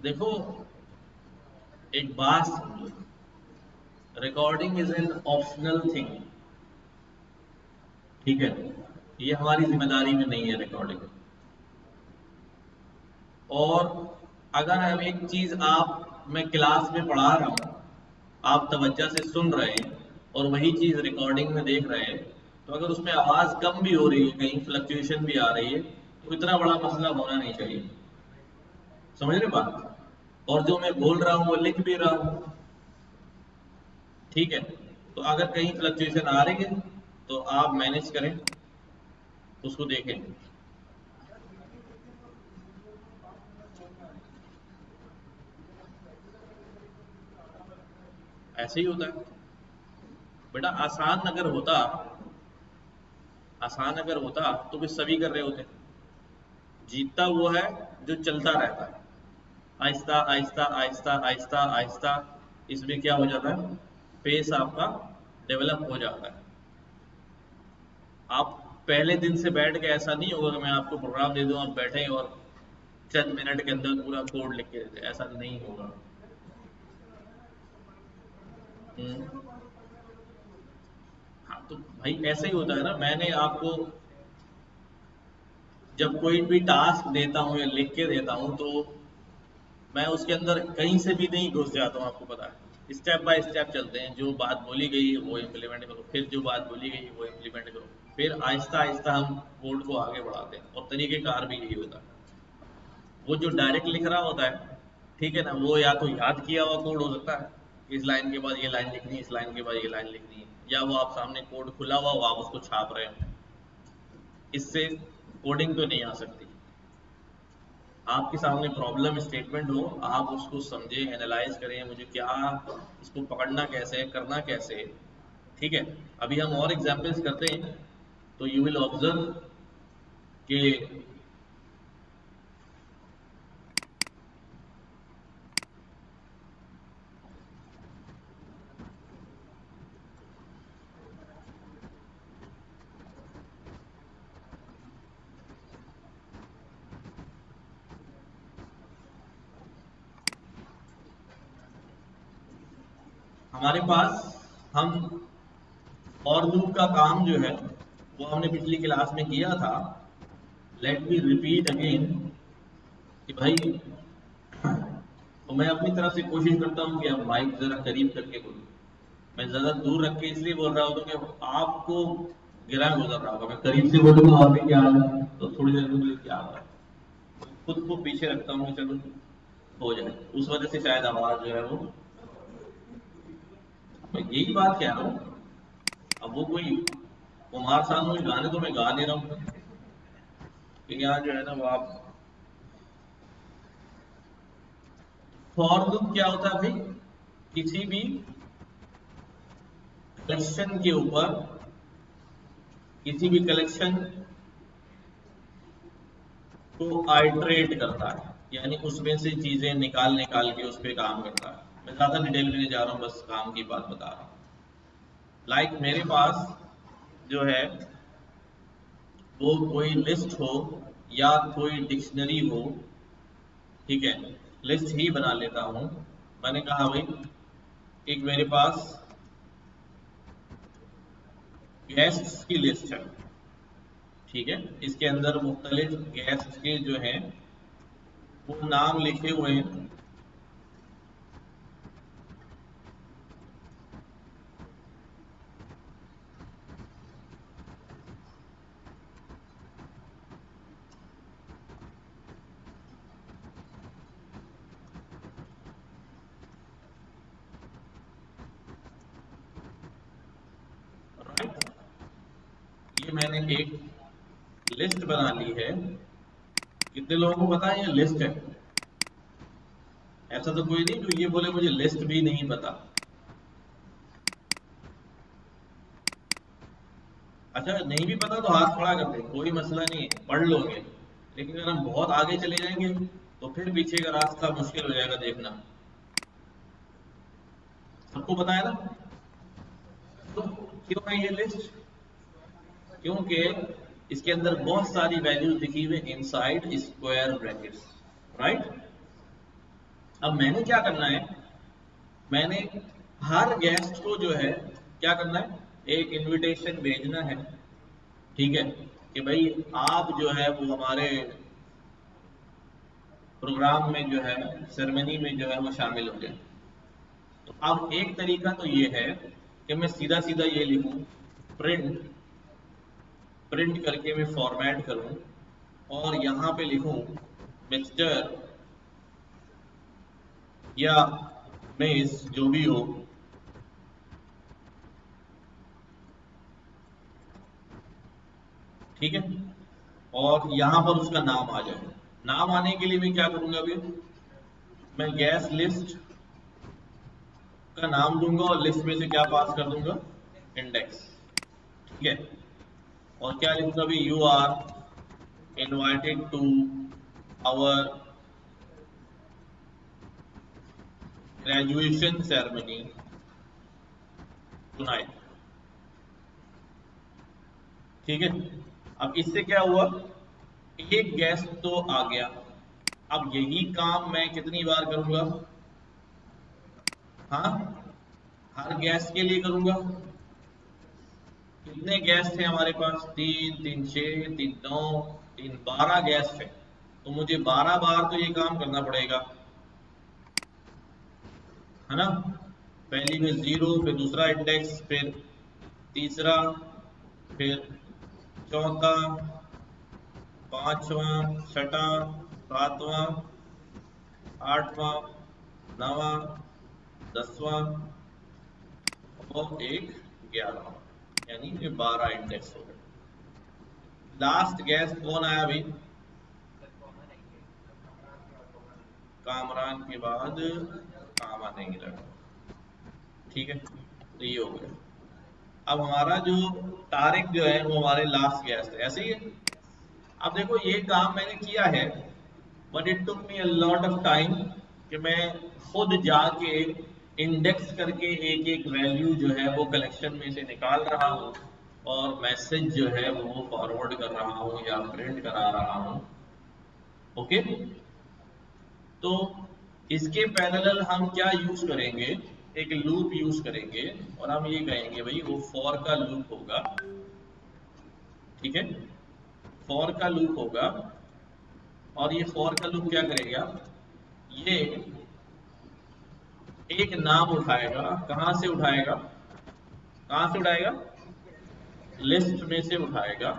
देखो, एक बात समझो, recording is an optional thing. ठीक है, ये हमारी जिम्मेदारी में नहीं है रिकॉर्डिंग। और अगर हम एक चीज मैं क्लास में पढ़ा रहा हूँ, आप तवज्जो से सुन रहे हैं और वही चीज रिकॉर्डिंग में देख रहे हैं, तो अगर उसमें आवाज कम भी हो रही है, कहीं फ्लक्चुएशन भी आ रही है, तो इतना बड़ा मसला होना नहीं चाहिए। समझ रहे बात? और जो मैं बोल रहा हूँ वो लिख भी रहा हूँ। ठीक है, तो अगर कहीं फ्लक्चुएशन आ रही है तो आप मैनेज करें, उसको देखें। ऐसे ही होता है बेटा। आसान अगर होता तो फिर सभी कर रहे होते। जीतता वो है जो चलता रहता है, आहिस्ता आहिस्ता आहिस्ता आहिस्ता आहिस्ता। इसमें क्या हो जाता है, पेस आपका डेवलप हो जाता है। आप पहले दिन से बैठ के, ऐसा नहीं होगा कि मैं आपको प्रोग्राम दे दूं, आप बैठे और चंद मिनट के अंदर पूरा कोड लिख के देते, ऐसा नहीं होगा। हम्म। हाँ, तो भाई ऐसा ही होता है ना। मैंने आपको जब कोई भी टास्क देता हूँ या लिख के देता हूँ, तो मैं उसके अंदर कहीं से भी नहीं घुस जाता हूँ, आपको पता है। स्टेप बाय स्टेप चलते हैं, जो बात बोली गई है वो इम्प्लीमेंट करो, फिर जो बात बोली गई है वो इम्प्लीमेंट करो, फिर आहिस्ता आहिस्ता हम कोड को आगे बढ़ाते हैं। और तरीकेकार भी यही होता है। वो जो डायरेक्ट लिख रहा होता है, ठीक है ना, वो या तो याद किया हुआ कोड हो सकता है, इस लाइन के बाद ये लाइन लिखनी है, इस लाइन के बाद ये लाइन लिखनी है, या वो आप सामने कोड खुला हुआ हो, आप उसको छाप रहे हो। इससे कोडिंग तो नहीं आ सकती। आपके सामने प्रॉब्लम स्टेटमेंट हो, आप उसको समझें, एनालाइज करें, मुझे क्या, इसको पकड़ना कैसे है, करना कैसे है। ठीक है, अभी हम और एग्जाम्पल्स करते हैं, तो यू विल ऑब्जर्व कि हमारे पास, हम और लूप का काम जो है वो हमने पिछली क्लास में किया था। लेट मी रिपीट अगेन कि भाई, तो मैं अपनी तरफ से कोशिश करता हूँ कि आप माइक जरा करीब करके बोलो। मैं ज्यादा दूर रख के इसलिए बोल रहा हूँ कि आपको गिरा गुजर रहा होगा। मैं करीब से बोलूंगा और भी क्या है, तो थोड़ी देर में क्या हो रहा है, खुद को पीछे रखता हूँ कि चलो हो जाए। उस वजह से शायद आवाज जो है वो, मैं यही बात कह रहा हूँ। अब वो कोई कुमार सानू के गाने तो मैं गा नहीं रहा हूँ कि यहाँ जो है ना वो आप। फॉर लूप क्या होता है भाई? किसी भी कलेक्शन के ऊपर, किसी भी कलेक्शन को आइटरेट करता है, यानी उसमें से चीजें निकाल निकाल के उस पर काम करता है। मैं ज्यादा डिटेल में नहीं जा रहा हूँ, बस काम की बात बता रहा हूँ। लाइक मेरे पास जो है वो कोई लिस्ट हो या कोई डिक्शनरी हो, ठीक है, लिस्ट ही बना लेता हूं। मैंने कहा भाई, एक मेरे पास गेस्ट्स की लिस्ट है, ठीक है, इसके अंदर मुख्तलिफ गेस्ट के जो हैं वो नाम लिखे हुए हैं। राइट, ये मैंने एक लिस्ट बना ली है। कितने लोगों को पता है ये लिस्ट है? ऐसा तो कोई नहीं जो ये बोले मुझे लिस्ट भी नहीं पता। अच्छा, नहीं भी पता तो हाथ खड़ा कर दे, कोई मसला नहीं है, पढ़ लोगे। लेकिन अगर हम बहुत आगे चले जाएंगे तो फिर पीछे का रास्ता मुश्किल हो जाएगा देखना। सबको पता है ना? तो क्यों है ये लिस्ट? क्योंकि इसके अंदर बहुत सारी वैल्यूज लिखी हुई इनसाइड स्क्वायर ब्रैकेट्स। राइट, अब मैंने क्या करना है, मैंने हर गेस्ट को जो है क्या करना है, एक इनविटेशन भेजना है, ठीक है, कि भाई आप जो है वो हमारे प्रोग्राम में जो है, सेरेमनी में जो है वो शामिल हो जाए। तो अब एक तरीका तो ये है कि मैं सीधा सीधा ये लिखूं, प्रिंट, प्रिंट करके मैं फॉर्मेट करूं और यहां पे लिखूं मिस्टर या मिस जो भी हो, ठीक है, और यहां पर उसका नाम आ जाए। नाम आने के लिए मैं क्या करूंगा, अभी मैं गैस लिस्ट का नाम दूंगा और लिस्ट में से क्या पास कर दूंगा, इंडेक्स, ठीक है, और क्या लिखूंगा अभी, you are invited to our graduation ceremony tonight, ठीक है। अब इससे क्या हुआ, एक गेस्ट तो आ गया। अब यही काम मैं कितनी बार करूंगा, हाँ, हर गेस्ट के लिए करूंगा। कितने गेस्ट हैं हमारे पास, 3 3 6 3 9 12 गेस्ट है, तो मुझे 12 बार तो ये काम करना पड़ेगा, है ना। पहली में 0, फिर दूसरा इंडेक्स, फिर तीसरा, फिर चौथा, पांचवा, छठा, सातवां, आठवां, नवा, 10वां और एक 11वां, यानी ये 12 इंडेक्स हो गए। लास्ट गेस्ट कौन आया भाई, कामरान के बाद कामा नहीं लगा, ठीक है, तो ये हो गया। अब हमारा जो तारिक जो है वो हमारे लास्ट गेस्ट है, ऐसे ही है। अब देखो ये काम मैंने किया है, but it took me a lot of time, कि मैं खुद जाके इंडेक्स करके एक एक वैल्यू जो है वो कलेक्शन में से निकाल रहा हूँ और मैसेज जो है वो फॉरवर्ड कर रहा हूँ या प्रिंट करा रहा हूँ, ओके। तो इसके पैरेलल हम क्या यूज करेंगे, एक लूप यूज करेंगे और हम ये कहेंगे भाई वो फॉर का लूप होगा, ठीक है, फॉर का लूप होगा। और ये फॉर का लूप क्या करेगा, ये एक नाम उठाएगा, कहां से उठाएगा, कहां से उठाएगा, लिस्ट में से उठाएगा,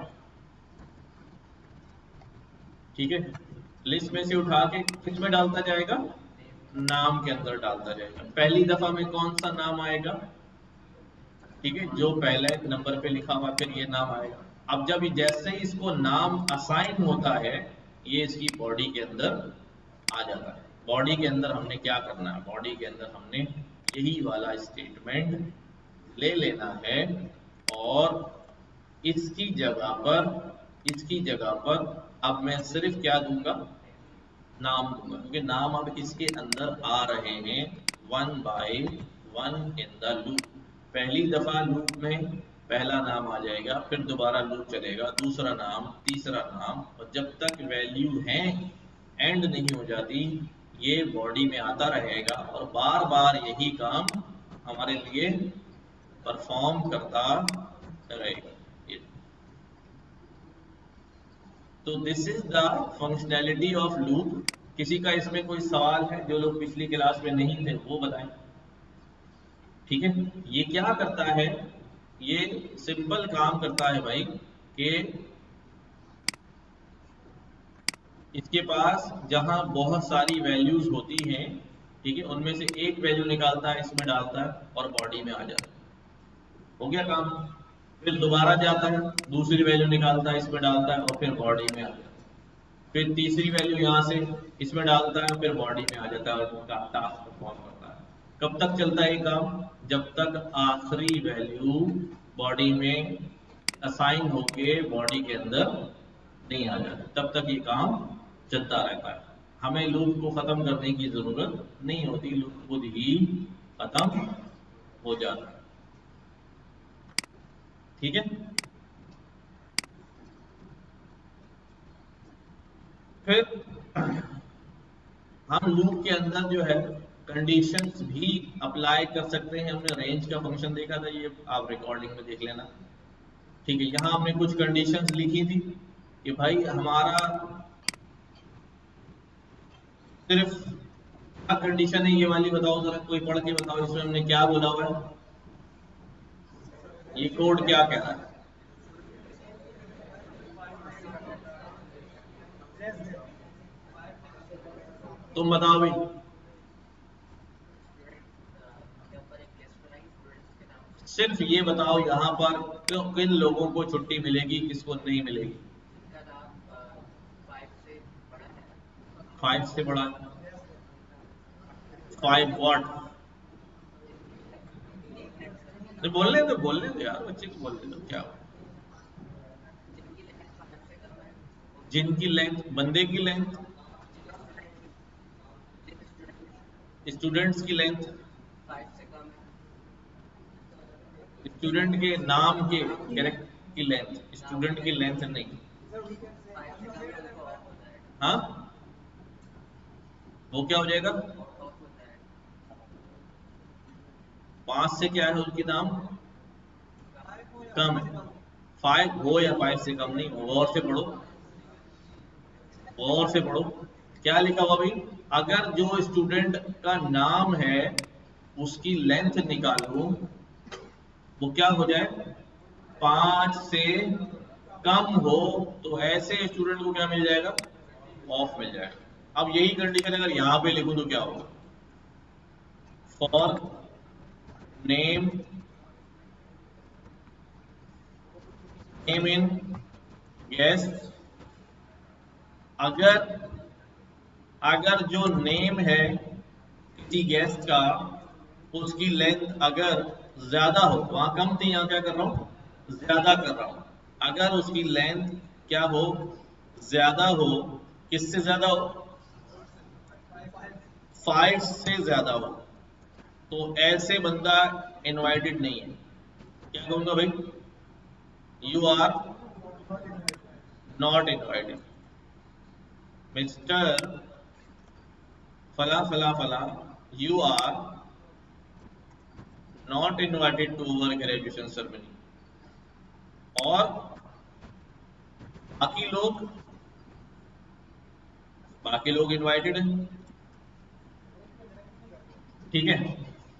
ठीक है, लिस्ट में से उठा के किस में डालता जाएगा, नाम के अंदर डालता जाएगा। पहली दफा में कौन सा नाम आएगा, ठीक है, जो पहले नंबर पे लिखा हुआ, फिर ये नाम आएगा। अब जब जैसे ही इसको नाम असाइन होता है, ये इसकी बॉडी के अंदर आ जाता है। बॉडी के अंदर हमने क्या करना है, बॉडी के अंदर हमने यही वाला स्टेटमेंट ले लेना है और इसकी जगह पर, इसकी जगह पर अब मैं सिर्फ क्या दूंगा, नाम दूंगा, क्योंकि नाम अब इसके अंदर आ रहे हैं 1 by 1 इन द लूप। पहली दफा लूप में पहला नाम आ जाएगा, फिर दोबारा लूप चलेगा, दूसरा नाम, तीसरा नाम, और जब तक वैल्यू है एंड नहीं हो जाती, ये बॉडी में आता रहेगा और बार बार यही काम हमारे लिए परफॉर्म करता रहेगा। तो this is the functionality of loop. किसी का इसमें कोई सवाल है, जो लोग पिछली क्लास में नहीं थे वो बताएं, ठीक है। ये क्या करता है, ये सिंपल काम करता है भाई, कि इसके पास जहां बहुत सारी वैल्यूज होती हैं, ठीक है, उनमें से एक वैल्यू निकालता है, इसमें डालता है और बॉडी में आ जाता है, हो गया काम। फिर दोबारा जाता है, दूसरी वैल्यू निकालता है, इसमें डालता है और फिर बॉडी में आ जाता है। फिर तीसरी वैल्यू यहाँ से इसमें डालता है, फिर बॉडी में आ जाता है और टास्क परफॉर्म करता है। कब तक चलता है ये काम, जब तक आखिरी वैल्यू बॉडी में असाइन होके बॉडी के अंदर नहीं आ जाता, तब तक ये काम चलता रहता है। हमें लूप को खत्म करने की जरूरत नहीं होती, लूप खुद ही खत्म हो जाता है, ठीक है। फिर हम लूप के अंदर जो है कंडीशंस भी अप्लाई कर सकते हैं। हमने रेंज का फंक्शन देखा था, ये आप रिकॉर्डिंग में देख लेना। ठीक है, यहाँ हमने कुछ कंडीशंस लिखी थी कि भाई हमारा सिर्फ क्या कंडीशन है ये वाली, बताओ जरा, कोई पढ़ के बताओ इसमें हमने क्या बोला हुआ है, ये कोड क्या कह रहा है। तुम बताओ भाई। सिर्फ ये बताओ यहाँ पर किन लोगों को छुट्टी मिलेगी, किसको नहीं मिलेगी। 5 से बड़ा? 5 वॉट? बोलने दो यार, बच्चे को बोलने दो, क्या जिनकी लेंथ, बंदे की लेंथ, स्टूडेंट्स की लेंथ, स्टूडेंट के नाम के कैरेक्टर की लेंथ, स्टूडेंट की लेंथ नहीं। हाँ, वो क्या हो जाएगा? 5 से क्या है उसकी नाम कम है। 5 हो या 5 से कम नहीं हो, और से पढ़ो, और से पढ़ो। क्या लिखा हुआ भाई? अगर जो स्टूडेंट का नाम है उसकी लेंथ निकालो, वो क्या हो जाए? 5 से कम हो, तो ऐसे स्टूडेंट को क्या मिल जाएगा? ऑफ मिल जाएगा। अब यही कंडीशन अगर यहां पे लिखूं तो क्या होगा? फॉर नेम इन गेस्ट, अगर अगर जो नेम है किसी गेस्ट का, उसकी लेंथ अगर ज्यादा हो, वहां कम थी, यहां क्या कर रहा हूं? ज्यादा कर रहा हूं। अगर उसकी लेंथ क्या हो? ज्यादा हो। किससे ज्यादा हो? 5 से ज्यादा हो, तो ऐसे बंदा इनवाइटेड नहीं है। क्या कहूंगा भाई? You are not invited mister फला फला फला, you are not invited to our graduation ceremony. और बाकी लोग इनवाइटेड हैं। ठीक है।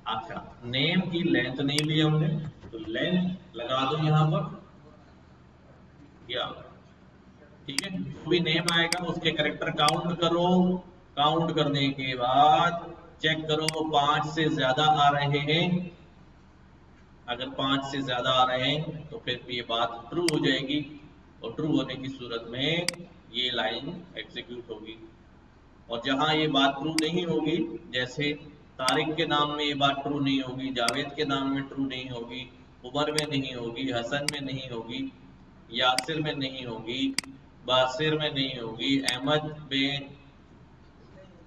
अच्छा, नेम की लेंथ नहीं ली हमने, तो लेंथ लगा दो यहां पर, या ठीक है, जो भी नेम आएगा उसके करेक्टर काउंट करो। काउंट करने के बाद चेक करो 5 से ज्यादा आ रहे हैं। अगर 5 से ज्यादा आ रहे हैं तो फिर ये बात ट्रू हो जाएगी, और ट्रू होने की सूरत में ये लाइन एग्जीक्यूट होगी। और जहां ये बात ट्रू नहीं होगी, जैसे तारिक के नाम में ये बात ट्रू नहीं होगी, जावेद के नाम में ट्रू नहीं होगी, उमर में नहीं होगी, हसन में नहीं होगी, यासिर में नहीं होगी, बासिर में नहीं होगी, अहमद में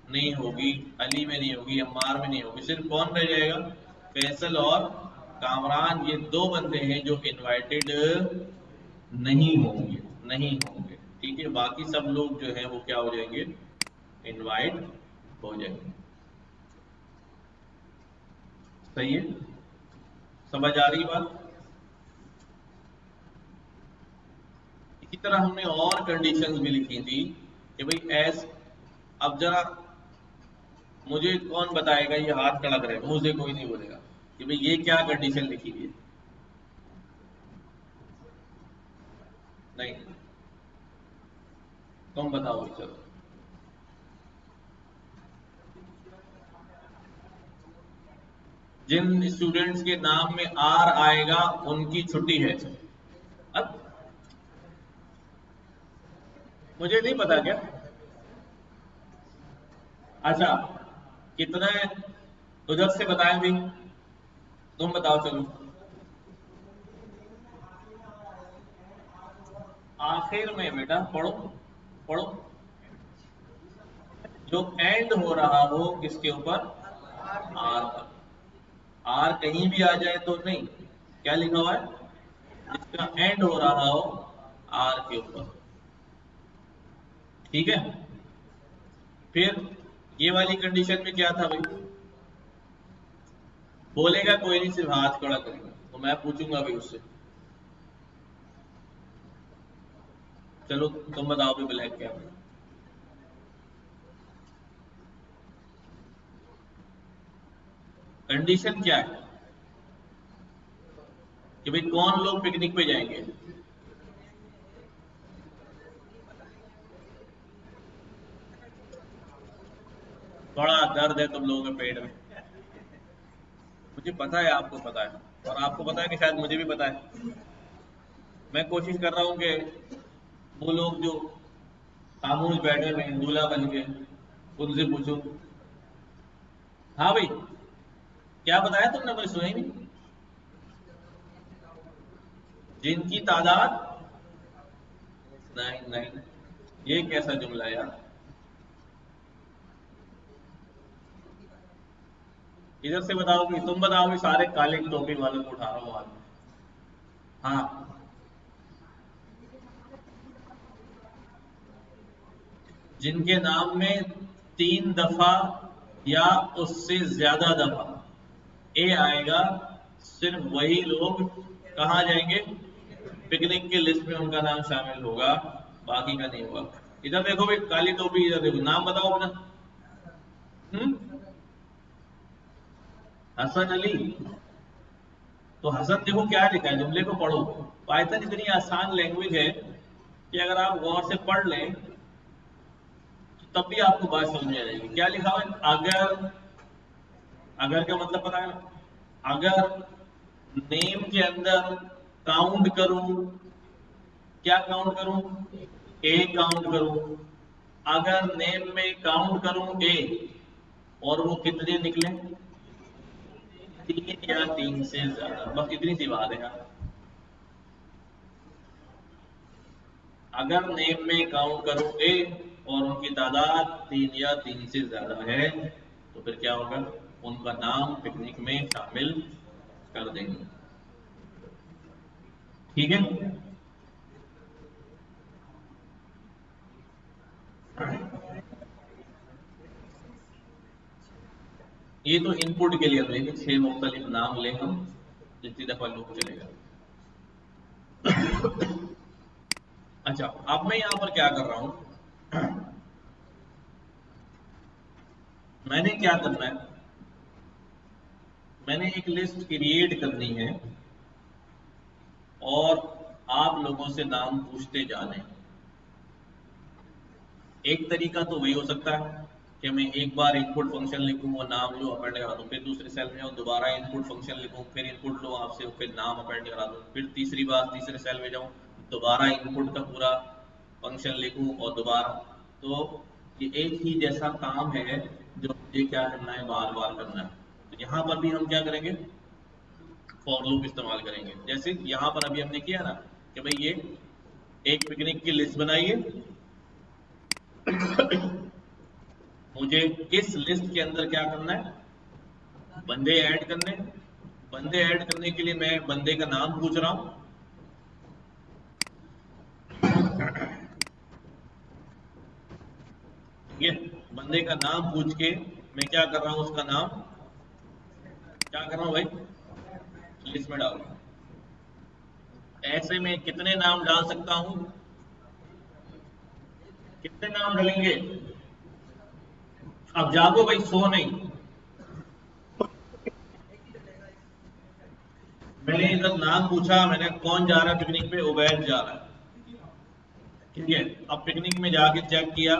नहीं होगी, अली में नहीं होगी, अम्मार में नहीं होगी, सिर्फ कौन रह जाएगा? फैसल और कामरान। ये 2 बंदे हैं जो इनवाइटेड नहीं होंगे, नहीं होंगे। ठीक है, बाकी सब लोग जो है वो क्या हो जाएंगे? इनवाइट हो जाएंगे। सही है, समझ आ रही बात? इसी तरह हमने और कंडीशंस भी लिखी थी कि भाई एस, अब जरा मुझे कौन बताएगा, ये हाथ खड़ा करेगा, मुझे कोई नहीं बोलेगा कि भाई ये क्या कंडीशन लिखी हुई है। नहीं, तुम बताओ चलो। जिन स्टूडेंट्स के नाम में आर आएगा उनकी छुट्टी है। अब मुझे नहीं पता क्या? अच्छा, कितने उधर से बताएं भी, तुम बताओ चलो। आखिर में बेटा पढ़ो, पढ़ो। जो एंड हो रहा हो किसके ऊपर? आर पर। आर कहीं भी आ जाए तो नहीं, क्या लिखा हुआ है? जिसका एंड हो रहा हो आर के ऊपर। ठीक है, फिर ये वाली कंडीशन में क्या था भाई, बोलेगा कोई नहीं, सिर्फ हाथ खड़ा करेगा, तो मैं पूछूंगा भाई उससे, चलो तुम बताओ भी ब्लैक क्या है। कंडीशन क्या है कि भाई कौन लोग पिकनिक पे जाएंगे। बड़ा दर्द है तुम लोगों के पेट में, मुझे पता है, आपको पता है, और आपको पता है कि शायद मुझे भी पता है। मैं कोशिश कर रहा हूँ कि वो लोग जो खामोश बैठे हुए हैं दूल्हा बन के, उनसे पूछूं। हाँ भाई, क्या बताया तुमने, मुझे सुना ही नहीं। जिनकी तादाद, नहीं नहीं, ये कैसा जुमला है यार। इधर से बताओ कि तुम बताओ कि सारे काले टोपी वालों को उठा रहा हूँ हाथ में। हाँ, जिनके नाम में 3 दफा या उससे ज्यादा दफा ए आएगा, सिर्फ वही लोग कहाँ जाएंगे, पिकनिक की लिस्ट में उनका नाम शामिल होगा, बाकी का नहीं होगा। इधर देखो भाई, काली टोपी, इधर देखो, नाम बताओ अपना। हम्म, हसन अली। तो हसन देखो क्या लिखा है, जुमले को पढ़ो। पाइथन इतनी आसान लैंग्वेज है कि अगर आप गौर से पढ़ लें तो तब भी आपको बात समझ में आ जाएगी। क्या लिखा हुआ है, अगर, अगर का मतलब पता है ना, अगर नेम के अंदर काउंट करूं, क्या काउंट करूं, ए काउंट करूं, अगर नेम में काउंट करूं ए, और वो कितने निकले, 3 या 3 से ज्यादा, बस इतनी सी बात है यार। अगर नेम में काउंट करूं ए और उनकी तादाद 3 या 3 से ज्यादा है, तो फिर क्या होगा, उनका नाम पिकनिक में शामिल कर देंगे। ठीक है, ये तो इनपुट के लिए हम लेंगे, 6 मुख्तलिफ नाम लें हम, जितनी दफा लूप चलेगा। अच्छा, अब मैं यहां पर क्या कर रहा हूं, मैंने क्या करना है, मैंने एक लिस्ट क्रिएट करनी है और आप लोगों से नाम पूछते जाने। एक तरीका तो वही हो सकता है कि मैं एक बार इनपुट फंक्शन लिखूं, वो नाम लो, अपेंड करा दूं, फिर दूसरे सेल में जाऊं, दोबारा इनपुट फंक्शन लिखूं, फिर इनपुट लो आपसे, फिर नाम अपेंड करा दूं, फिर तीसरी बार तीसरे सेल में जाऊं, दोबारा इनपुट का पूरा फंक्शन लिखूं और दोबारा। तो ये एक ही जैसा काम है जो मुझे क्या करना है, बार बार करना है। तो यहाँ पर भी हम क्या करेंगे, फॉर लूप इस्तेमाल करेंगे। जैसे यहाँ पर अभी हमने किया ना कि भाई ये एक पिकनिक की लिस्ट बनाइए, मुझे इस लिस्ट के अंदर क्या करना है, बंदे ऐड करने। बंदे ऐड करने के लिए मैं बंदे का नाम पूछ रहा हूं, ठीक है, बंदे का नाम पूछ के मैं क्या कर रहा हूं, उसका नाम क्या कर रहा हूं भाई, लिस्ट में डाल रहा हूं। ऐसे में कितने नाम डाल सकता हूं, कितने नाम डालेंगे, अब जागो भाई, सो नहीं। मैंने इधर नाम पूछा, मैंने कौन जा रहा है पिकनिक पे, उबैद जा रहा है, ठीक है। अब पिकनिक में जाके चेक किया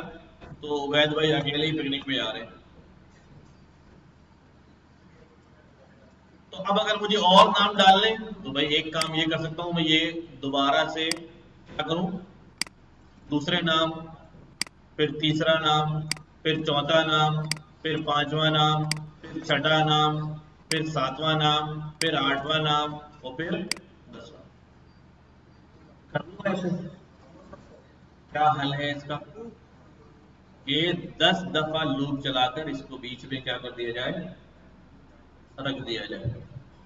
तो उबैद भाई अकेले ही पिकनिक में जा रहे हैं। तो अब अगर मुझे और नाम डालने, तो भाई एक काम ये कर सकता हूं, मैं ये दोबारा से क्या करूं, दूसरे नाम, फिर तीसरा नाम, फिर चौथा नाम, फिर पांचवा नाम, फिर छठा नाम, फिर सातवां नाम, फिर आठवां नाम, और फिर 10वां। कर लूंगा ऐसे, क्या हल है इसका, ये 10 दफा लूप चलाकर इसको बीच में क्या कर दिया जाए, रख दिया जाए।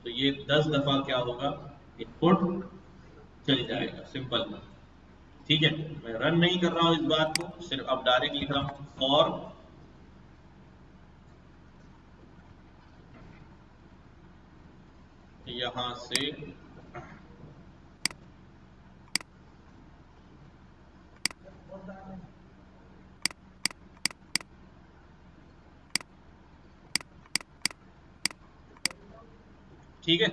तो ये 10 दफा क्या होगा, इनपुट चल जाएगा, सिंपल। ठीक है, मैं रन नहीं कर रहा हूं इस बात को, सिर्फ अब डायरेक्ट लिख रहा हूं, और यहां से ठीक है।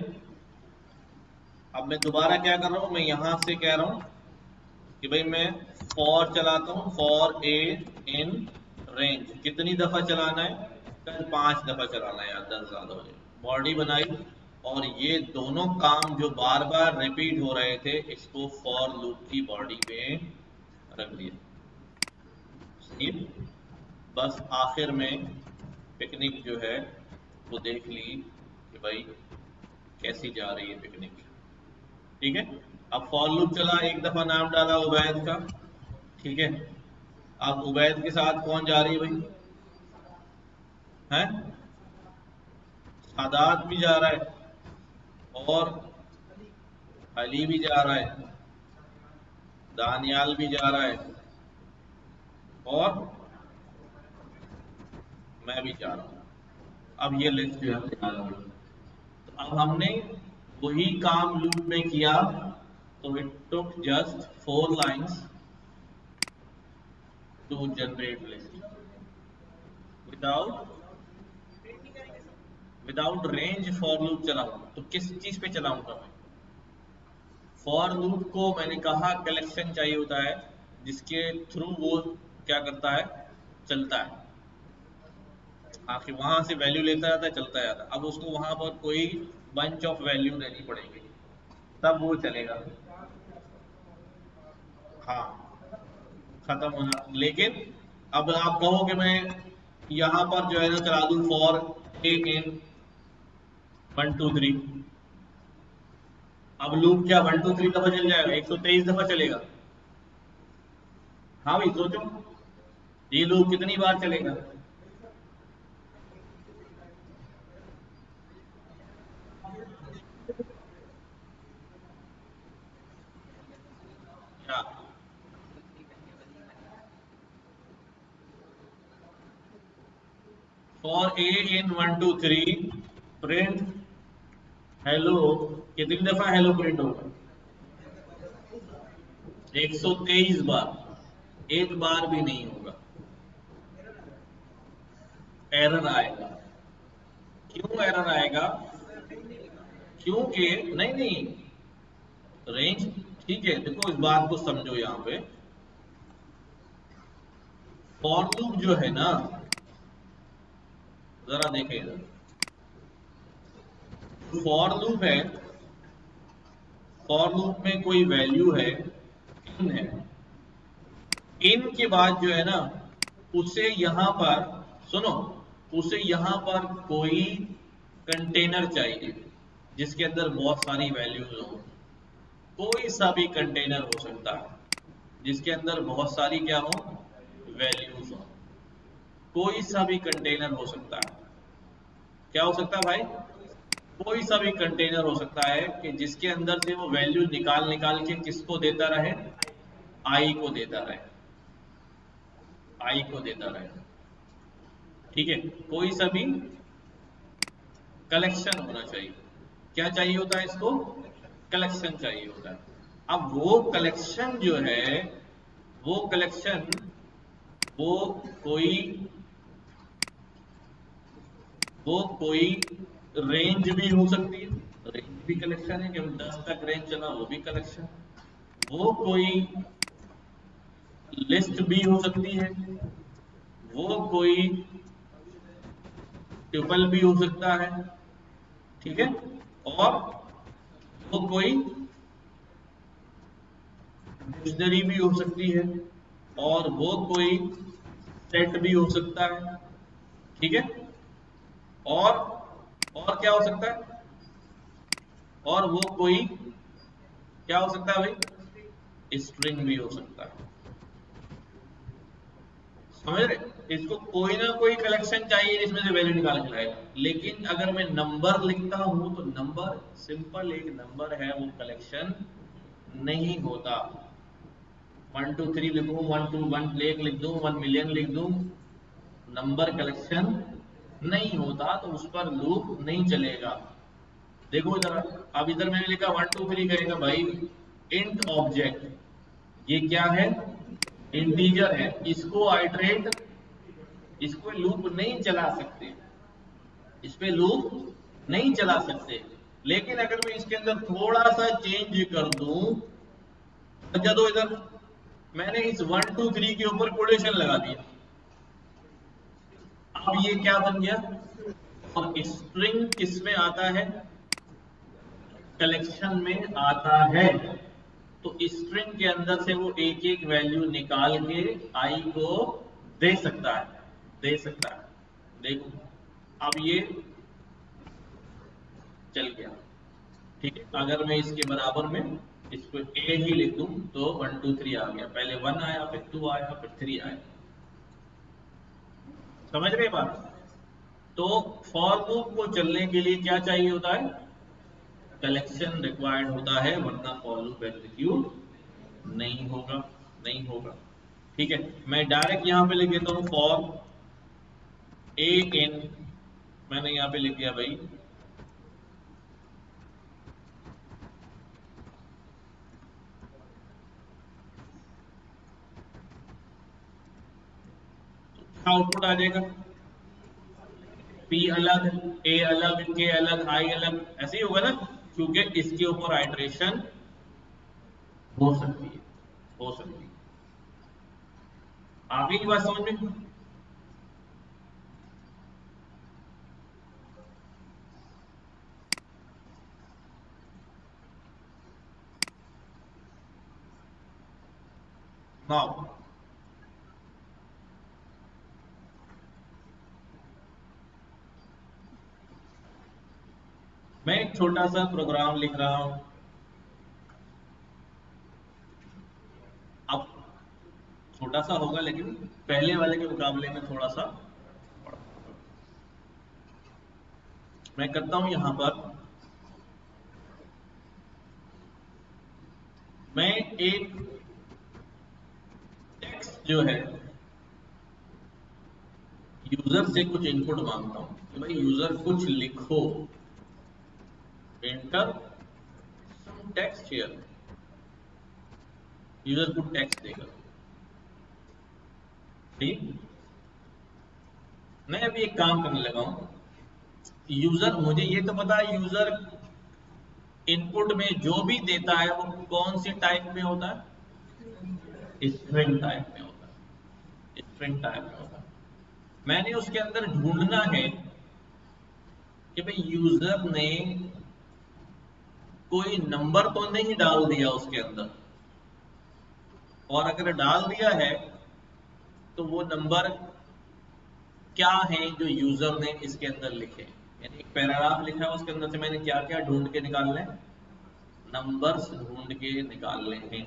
अब मैं दोबारा क्या कर रहा हूं, मैं यहां से कह रहा हूं कि भाई मैं फॉर चलाता हूं, फॉर ए इन रेंज। कितनी दफा चलाना है, कल 5 दफा चलाना है यार, 10 ज्यादा हो जाए। बॉडी बनाई और ये दोनों काम जो बार बार रिपीट हो रहे थे इसको फॉर लूप की बॉडी में रख दिया। सही है? बस आखिर में पिकनिक जो है वो देख ली कि भाई कैसी जा रही है पिकनिक। ठीक है। अब फॉर लूप चला, एक दफा नाम डाला उबैद का। ठीक है। अब उबैद के साथ कौन जा रही है भाई, हैं? सादात भी जा रहा है और अली भी जा रहा है, दानियाल भी जा रहा है और मैं भी जा रहा हूँ। अब ये लिस्ट जो है तैयार हो गई। तो अब हमने वही काम लूप में किया, तो it took just 4 lines to generate list without without range. For loop चलाऊंगा तो किस चीज पे चलाऊंगा मैं? फॉर लूप को मैंने कहा कलेक्शन चाहिए होता है जिसके थ्रू वो क्या करता है, चलता है। आखिर वहां से वैल्यू लेता जाता है, चलता जाता है। अब उसको वहां पर कोई बंच ऑफ वैल्यू देनी पड़ेगी तब वो चलेगा। हाँ, खत्म होना। लेकिन अब आप कहो कि मैं यहां पर जो है ना चला दूं फॉर ए इन 1 2 3। अब लूप क्या 1 2 3 दफा चल जाएगा? 123 दफा चलेगा। हाँ भाई सोचो, ये लूप कितनी बार चलेगा? क्या? For a in 1 2 3 print hello. कितनी दफा हेलो प्रिंट होगा? 123 बार। एक बार भी नहीं होगा, एरर आएगा। क्यों एरर आएगा? क्योंकि नहीं नहीं, रेंज ठीक है। देखो इस बात को समझो, यहाँ पे फॉर लूप जो है ना, जरा देखें इधर। फॉर लूप है, फॉर लूप में कोई वैल्यू है, इन है। इन के बाद जो है ना, उसे यहां पर सुनो, उसे यहां पर कोई कंटेनर चाहिए जिसके अंदर बहुत सारी वैल्यूज हो। कोई सा भी कंटेनर हो सकता है जिसके अंदर बहुत सारी क्या हो, वैल्यूज हो। कोई सा भी कंटेनर हो सकता है। क्या हो सकता है भाई? कोई सा भी कंटेनर हो सकता है कि जिसके अंदर से वो वैल्यू निकाल निकाल के किसको देता रहे, आई को देता रहे, आई को देता रहे। ठीक है। कोई सा भी कलेक्शन होना चाहिए। क्या चाहिए होता है इसको? कलेक्शन चाहिए होता है। अब वो कलेक्शन जो है, वो कलेक्शन, वो कोई वो कोई रेंज भी हो सकती है। रेंज भी कलेक्शन है कि 10 तक रेंज चला, वो भी कलेक्शन। वो कोई लिस्ट भी हो सकती है, वो कोई ट्यूपल भी हो सकता है। ठीक है। और वो कोई डिक्शनरी भी हो सकती है और वो कोई सेट भी हो सकता है। ठीक है। और और क्या हो सकता है? और वो कोई क्या हो सकता है भाई? स्ट्रिंग भी हो सकता है। समझ रहे? इसको कोई ना कोई कलेक्शन चाहिए जिसमें से वैल्यू निकाल के लाएगा। लेकिन अगर मैं नंबर लिखता हूं तो नंबर सिंपल एक नंबर है, वो कलेक्शन नहीं होता। 1 2 3 लिखूं, 1 2 1 लिख दूं, 1 मिलियन लिख दूं, नंबर कलेक्शन नहीं होता, तो उस पर लूप नहीं चलेगा। देखो जरा, अब इधर मैंने लिखा 1 2 3 करेगा भाई, इंट ऑब्जेक्ट, ये क्या है, इंटीजर है, इसको आइटरेट, इसको लूप नहीं चला सकते, इस पे लूप नहीं चला सकते। लेकिन अगर मैं इसके अंदर थोड़ा सा चेंज कर दूं, अच्छा दो इधर, मैंने इस 1 2 3 के ऊपर कोटेशन लगा दिया, अब ये क्या बन गया, और स्ट्रिंग किस में आता है, कलेक्शन में आता है। तो स्ट्रिंग के अंदर से वो एक एक वैल्यू निकाल के आई को दे सकता है, दे सकता है। देखो अब ये चल गया, ठीक है। अगर मैं इसके बराबर में इसको ए ही लिख दूं तो 1 2 3 आ गया, पहले 1 आया, फिर 2 आया, फिर 3 आया। समझ रहे बात? तो फॉर लूप को चलने के लिए क्या चाहिए होता है, कलेक्शन रिक्वायर्ड होता है, वरना फॉर लूप एग्जीक्यूट नहीं होगा, नहीं होगा। ठीक है, मैं डायरेक्ट यहां पे लिख देता हूं फॉर ए इन, मैंने यहां पे लिख दिया भाई आउटपुट आ जाएगा, पी अलग, ए अलग, के अलग, आई अलग, ऐसे ही होगा ना, क्योंकि इसके ऊपर आइटरेशन हो सकती है, हो सकती है। आ गई बात समझ में? नाउ मैं एक छोटा सा प्रोग्राम लिख रहा हूं, अब छोटा सा होगा लेकिन पहले वाले के मुकाबले में थोड़ा सा बड़ा। मैं करता हूं यहां पर, मैं एक टेक्स्ट जो है, यूजर से कुछ इनपुट मांगता हूं कि भाई यूजर कुछ लिखो, enter some text here, user कुछ टेक्स्ट देगा। ठीक, मैं अभी एक काम करने लगा हूं, यूजर, मुझे ये तो पता है यूजर इनपुट में जो भी देता है वो कौन सी टाइप में होता है, स्ट्रिंग टाइप में होता है, स्ट्रिंग टाइप में होता है। मैंने उसके अंदर ढूंढना है कि भाई यूजर ने कोई नंबर तो नहीं डाल दिया उसके अंदर, और अगर डाल दिया है तो वो नंबर क्या है जो यूजर ने इसके अंदर लिखे। यानी एक पैराग्राफ लिखा है, उसके अंदर से मैंने क्या क्या ढूंढ के निकालने, नंबर्स ढूंढ के निकालने हैं।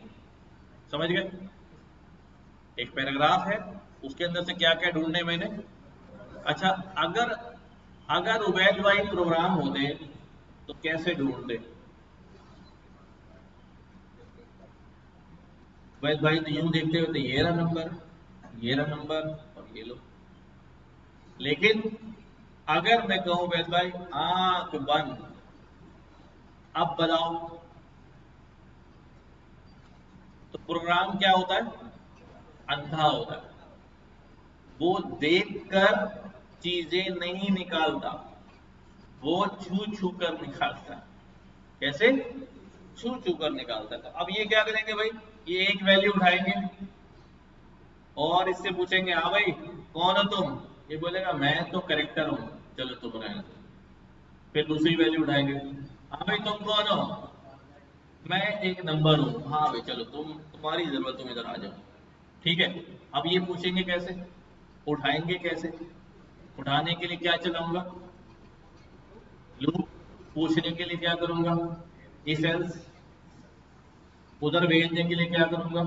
समझ गए? एक पैराग्राफ है, उसके अंदर से क्या क्या ढूंढने मैंने। अच्छा, अगर अगर उबैद भाई प्रोग्राम होते तो कैसे ढूंढते? उबैद भाई तो यूं देखते होते, ये रहा नंबर, ये रहा नंबर, और ये लो। लेकिन अगर मैं कहूं उबैद भाई आंख बंद, अब बताओ, तो प्रोग्राम क्या होता है, अंधा होता है, वो देखकर चीजें नहीं निकालता, वो छू छू कर निकालता है। कैसे? छू छू कर निकालता है। तो अब ये क्या करेंगे भाई, ये एक वैल्यू उठाएंगे और इससे पूछेंगे हाँ भाई कौन हो तुम, ये बोलेगा मैं तो करेक्टर हूं, चलो तुम रहने दो। फिर दूसरी वैल्यू उठाएंगे, हाँ भाई तुम कौन हो, मैं एक नंबर हूं, हाँ भाई चलो तुम, तुम्हारी जरूरत, तुम इधर आ जाओ। ठीक है, अब ये पूछेंगे कैसे, उठाएंगे कैसे, उठाने के लिए क्या चलाऊंगा, लूप, पूछने के लिए क्या करूंगा, इफ एल्स, उधर भेजने के लिए क्या करूंगा,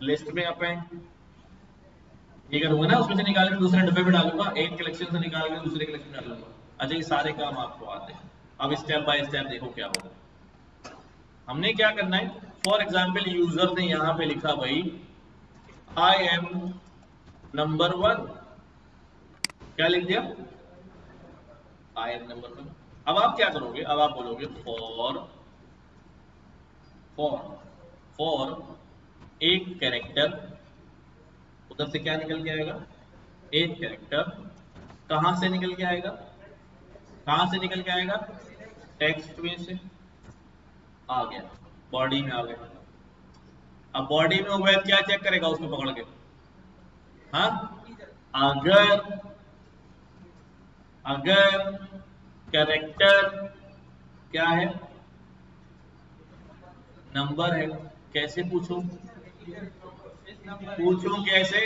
लिस्ट में अपेंड, ये करूंगा ना, उसमें से निकाल के दूसरे डब्बे में डालूंगा, एक कलेक्शन से निकाल के दूसरे कलेक्शन में डालूंगा। अच्छा, ये सारे काम आपको आते हैं। अब स्टेप बाय स्टेप देखो क्या होगा। हमने क्या करना है, फॉर एग्जाम्पल यूजर ने यहां पे लिखा भाई आई एम नंबर 1, क्या लिख दिया, हायर नंबर पर। अब आप क्या करोगे, अब आप बोलोगे फॉर फॉर फॉर एक कैरेक्टर, उधर से क्या निकल के आएगा, एक कैरेक्टर कहां से निकल के आएगा, कहां से निकल के आएगा, टेक्स्ट में से आ गया, बॉडी में आ गया। अब बॉडी में वो वेब क्या चेक करेगा उसको पकड़ के, हाँ, अगर अगर कैरेक्टर क्या है, नंबर है, कैसे पूछूं, पूछूं कैसे,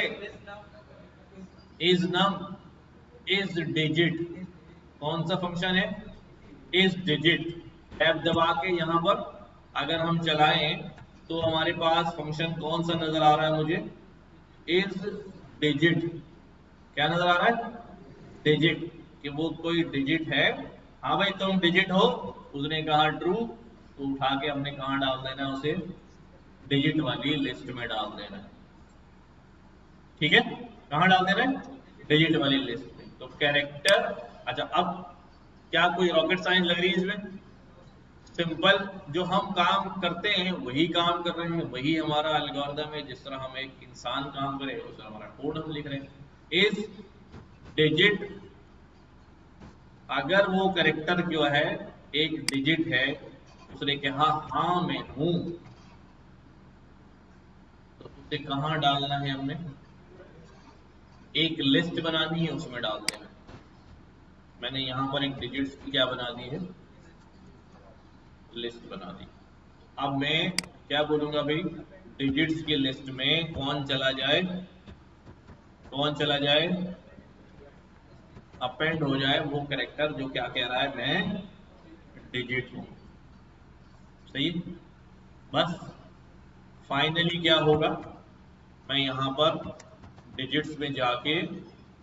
इज नम, इज डिजिट, कौन सा फंक्शन है, इज डिजिट। टैब दबा के यहां पर अगर हम चलाएं तो हमारे पास फंक्शन कौन सा नजर आ रहा है मुझे, इज डिजिट। क्या नजर आ रहा है, डिजिट, कि वो कोई डिजिट है। हाँ भाई तुम डिजिट हो, उसने कहा ट्रू, तो उठा के हमने कहा डाल देना उसे, डिजिट वाली लिस्ट में डाल देना है। ठीक है, कहां डाल देना है, डिजिट वाली लिस्ट में। तो कैरेक्टर, अच्छा अब क्या कोई रॉकेट साइंस लग रही है इसमें, सिंपल जो हम काम करते हैं वही काम कर रहे हैं, वही हमारा एल्गोरिथम है, जिस तरह हम एक इंसान काम करे उस तरह हमारा कोड हम लिख रहे हैं। इज डिजिट, अगर वो कैरेक्टर जो है एक डिजिट है, उसने कहा हाँ मैं हूं, तो उसे कहां डालना है हमने, एक लिस्ट बनानी है उसमें डाल देना। मैंने यहां पर एक डिजिट्स की क्या बना दी है, लिस्ट बना दी। अब मैं क्या बोलूंगा भाई, डिजिट्स की लिस्ट में कौन चला जाए, कौन चला जाए, अपेंड हो जाए वो कैरेक्टर जो क्या कह रहा है, मैं डिजिट हूं। सही, बस फाइनली क्या होगा, मैं यहां पर डिजिट्स में जाके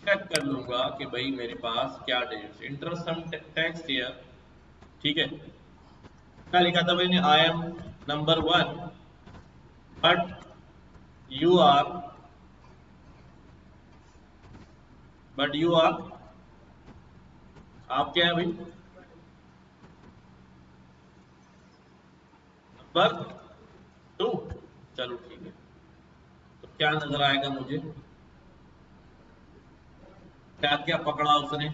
चेक कर लूंगा कि भाई मेरे पास क्या digits, enter some text here. ठीक है, क्या लिखा था मैंने, I am number 1 but you are, but you are, आप क्या है भाई, नंबर 2। चलो ठीक है, तो क्या नजर आएगा मुझे, क्या क्या पकड़ा उसने,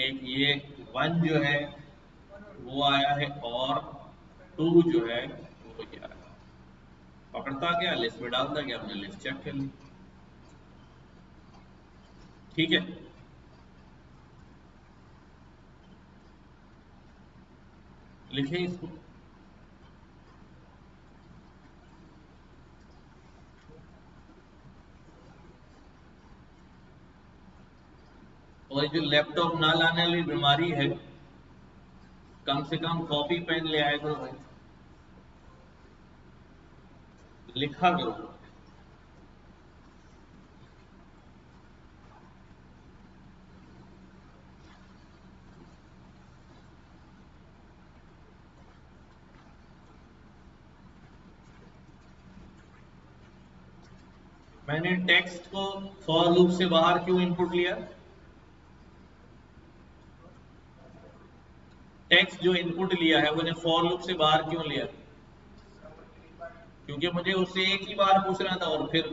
एक ये 1 जो है वो आया है, और 2 जो है वो ये आया, पकड़ता क्या, लिस्ट में डालता गया, हमने लिस्ट चेक कर ली। ठीक है, लिखे इसको, और जो लैपटॉप ना लाने वाली बीमारी है, कम से कम कॉपी पेन ले आया करो भाई, लिखा करो। मैंने टेक्स्ट को फॉर लूप से बाहर क्यों इनपुट लिया, टेक्स्ट जो इनपुट लिया है वो फॉर लूप से बाहर क्यों लिया, क्योंकि मुझे उससे एक ही बार पूछना था, और फिर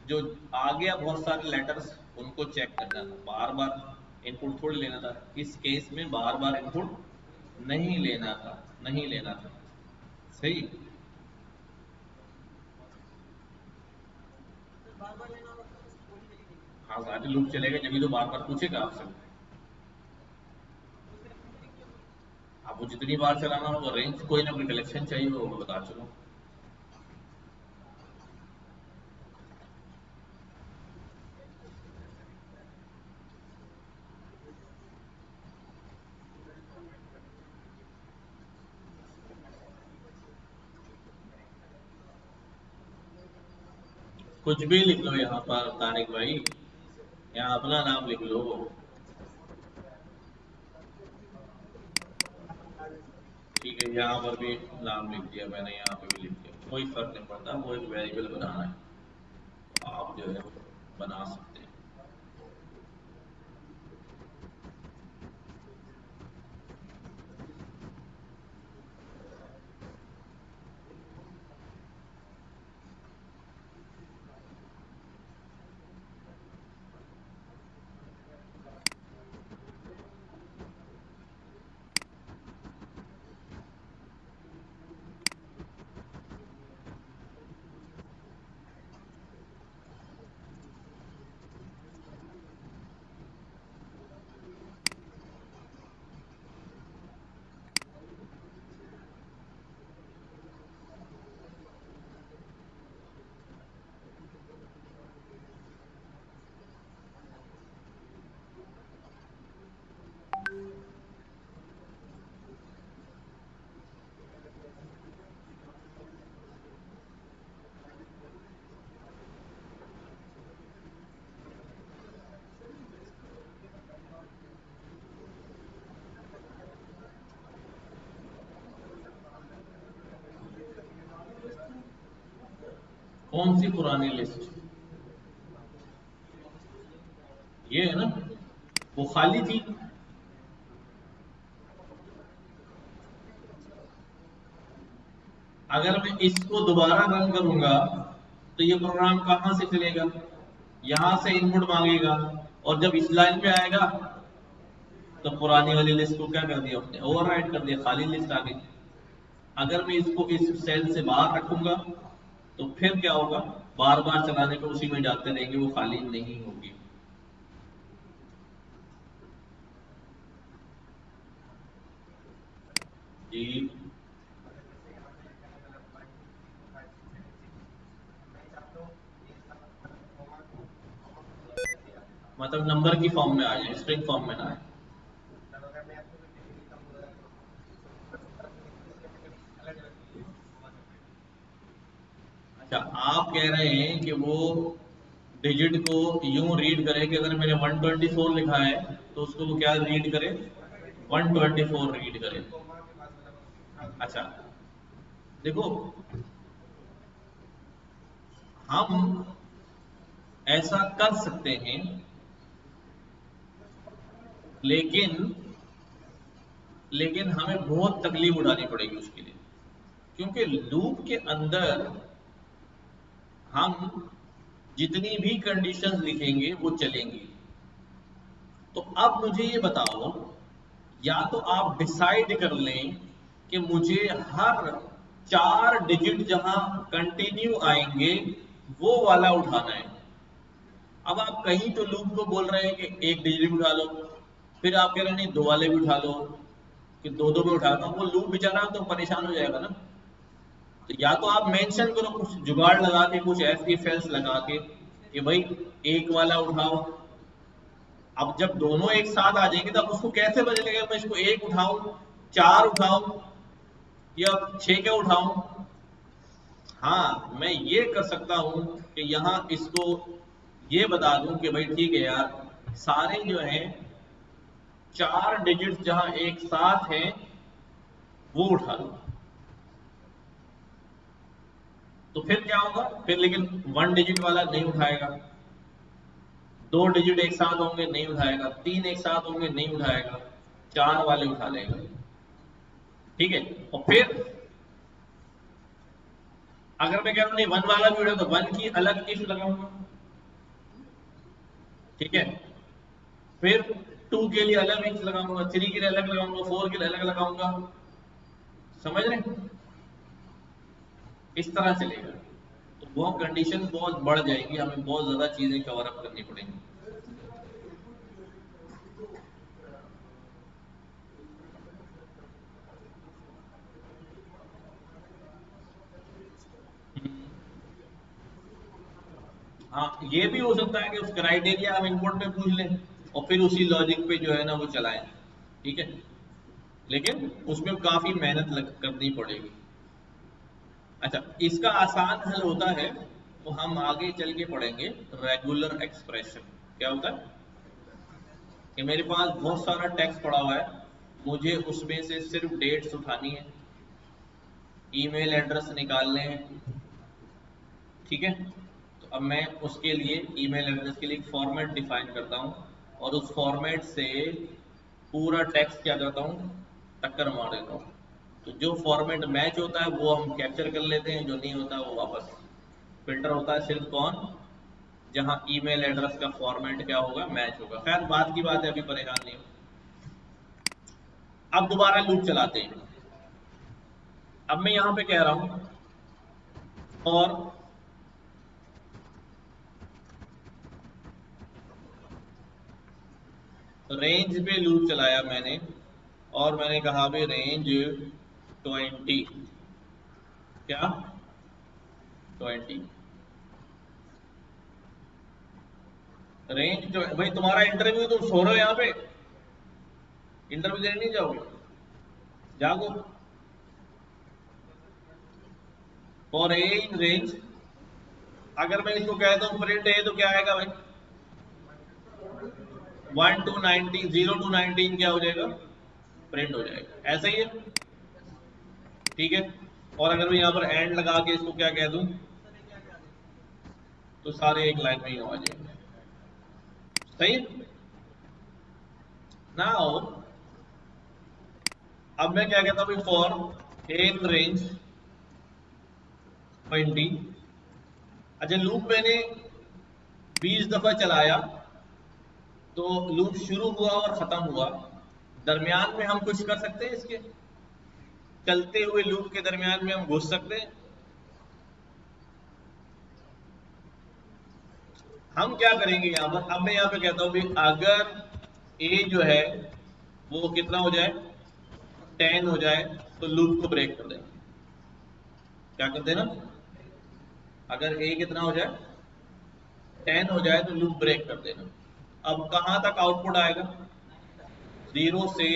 जो आ गया बहुत सारे लेटर्स उनको चेक करना था, बार बार इनपुट थोड़ी लेना था। इस केस में बार बार इनपुट नहीं लेना था, नहीं लेना था। सही, हाँ सारे लूप चलेगा जब भी तो बार बार पूछेगा आपसे। आपको जितनी बार चलाना होगा, रेंज कोई ना कोई कलेक्शन चाहिए होगा, बता चलो। कुछ भी लिख लो यहाँ पर तारिक भाई, यहाँ अपना नाम लिख लो। ठीक है, यहाँ पर भी नाम लिख दिया मैंने, यहाँ पे भी लिख दिया, कोई फर्क नहीं पड़ता, वो एक वेरिएबल बनाना है, तो आप जो है वो बना सकते हैं। कौन सी पुरानी लिस्ट? ये है ना, वो खाली थी। अगर मैं इसको दोबारा रन करूंगा तो ये प्रोग्राम कहां से चलेगा? यहां से इनपुट मांगेगा, और जब इस लाइन पे आएगा तो पुरानी वाली लिस्ट को क्या कर दिया उसने, ओवरराइट कर दिया, खाली लिस्ट आ गई। अगर मैं इसको इस सेल से बाहर रखूंगा तो फिर क्या होगा, बार बार चलाने पे उसी में जाते रहेंगे, वो खाली नहीं होगी। जी, मतलब नंबर की फॉर्म में आ जाए, स्ट्रिंग फॉर्म में ना आए। अच्छा, आप कह रहे हैं कि वो डिजिट को यूं रीड करे कि अगर मैंने 124 लिखा है तो उसको वो क्या रीड करे, 124 रीड करे। अच्छा, देखो, हम ऐसा कर सकते हैं, लेकिन लेकिन हमें बहुत तकलीफ उठानी पड़ेगी उसके लिए, क्योंकि लूप के अंदर हम जितनी भी कंडीशंस लिखेंगे वो चलेंगी। तो अब मुझे ये बताओ, या तो आप डिसाइड कर लें कि मुझे हर 4 डिजिट जहां कंटिन्यू आएंगे वो वाला उठाना है। अब आप कहीं तो लूप को बोल रहे हैं कि एक डिजिट उठा लो, फिर आप कह रहे हैं नहीं दो वाले भी उठा लो, कि दो दो भी उठा लो, वो लूप बेचारा तो परेशान हो जाएगा ना। तो या तो आप मेंशन करो कुछ जुगाड़ लगा के, कुछ ऐसी फेल्स लगा के कि भाई एक वाला उठाओ। अब जब दोनों एक साथ आ जाएंगे तब उसको कैसे पता चलेगा मैं इसको एक उठाऊं, चार उठाऊं, या छह के उठाऊं? हाँ, मैं ये कर सकता हूं कि यहां इसको ये बता दूं कि भाई ठीक है यार, सारे जो हैं 4 डिजिट जहां एक साथ हैं वो उठा लो। तो फिर क्या होगा, फिर लेकिन 1 डिजिट वाला नहीं उठाएगा, 2 डिजिट एक साथ होंगे नहीं उठाएगा, 3 एक साथ होंगे नहीं उठाएगा, 4 वाले उठा लेगा। ठीक है, और फिर अगर मैं कह रहा हूं नहीं 1 वाला भी उठा तो 1 की अलग इफ लगाऊंगा। ठीक है, फिर 2 के लिए अलग इफ लगाऊंगा, 3 के लिए अलग लगाऊंगा, 4 के लिए अलग लगाऊंगा। समझ रहे हैं? इस तरह चलेगा। तो वो कंडीशन बहुत बढ़ जाएगी, हमें बहुत ज्यादा चीजें कवर अप करनी पड़ेंगी। हाँ, ये भी हो सकता है कि उस क्राइटेरिया हम इनपुट में पूछ लें और फिर उसी लॉजिक पे जो है ना वो चलाएं। ठीक है, लेकिन उसमें काफी मेहनत करनी पड़ेगी। अच्छा, इसका आसान हल होता है, तो हम आगे चल के पढ़ेंगे, रेगुलर एक्सप्रेशन। क्या होता है कि मेरे पास बहुत सारा टेक्स्ट पड़ा हुआ है, मुझे उसमें से सिर्फ डेट्स उठानी है, ईमेल एड्रेस निकालने हैं। ठीक है, तो अब मैं उसके लिए ईमेल एड्रेस के लिए एक फॉर्मेट डिफाइन करता हूँ, और उस फॉर्मेट से पूरा टेक्स्ट क्या करता हूँ, टक्कर मार देता हूँ। तो जो फॉर्मेट मैच होता है वो हम कैप्चर कर लेते हैं, जो नहीं होता वो वापस फिल्टर होता है। सिर्फ कौन, जहां ईमेल एड्रेस का फॉर्मेट क्या होगा, मैच होगा। खैर बात की बात है, अभी परेशान नहीं हो। अब दोबारा लूप चलाते हैं। अब मैं यहां पे कह रहा हूं और रेंज पे लूप चलाया मैंने, और मैंने कहा भी रेंज 20। क्या 20? रेंज भाई तुम्हारा इंटरव्यू, तुम सो रहे हो यहाँ पे, इंटरव्यू देने नहीं जाओगे? जागो। फॉर ए इन रेंज, अगर मैं इसको कहता हूँ प्रिंट ए तो क्या आएगा भाई, 1 to 19, 0 to 19 क्या हो जाएगा, प्रिंट हो जाएगा। ऐसा ही है। ठीक है, और अगर मैं यहाँ पर एंड लगा के इसको क्या कह दूं, तो सारे एक लाइन में ही आ जाएंगे। सही। नाउ अब मैं क्या कहता हूँ, फॉर ए इन रेंज 20। अच्छा, लूप मैंने 20 दफा चलाया, तो लूप शुरू हुआ और खत्म हुआ, दरमियान में हम कुछ कर सकते हैं? इसके चलते हुए लूप के दरमियान में हम घुस सकते हैं? हम क्या करेंगे यहां पर, अब मैं यहां पे कहता हूं भी अगर ए जो है वो कितना हो जाए, 10 हो जाए, तो लूप को ब्रेक कर देना। क्या कर देना? अगर ए कितना हो जाए, 10 हो जाए, तो लूप ब्रेक कर देना। अब कहां तक आउटपुट आएगा? 0 से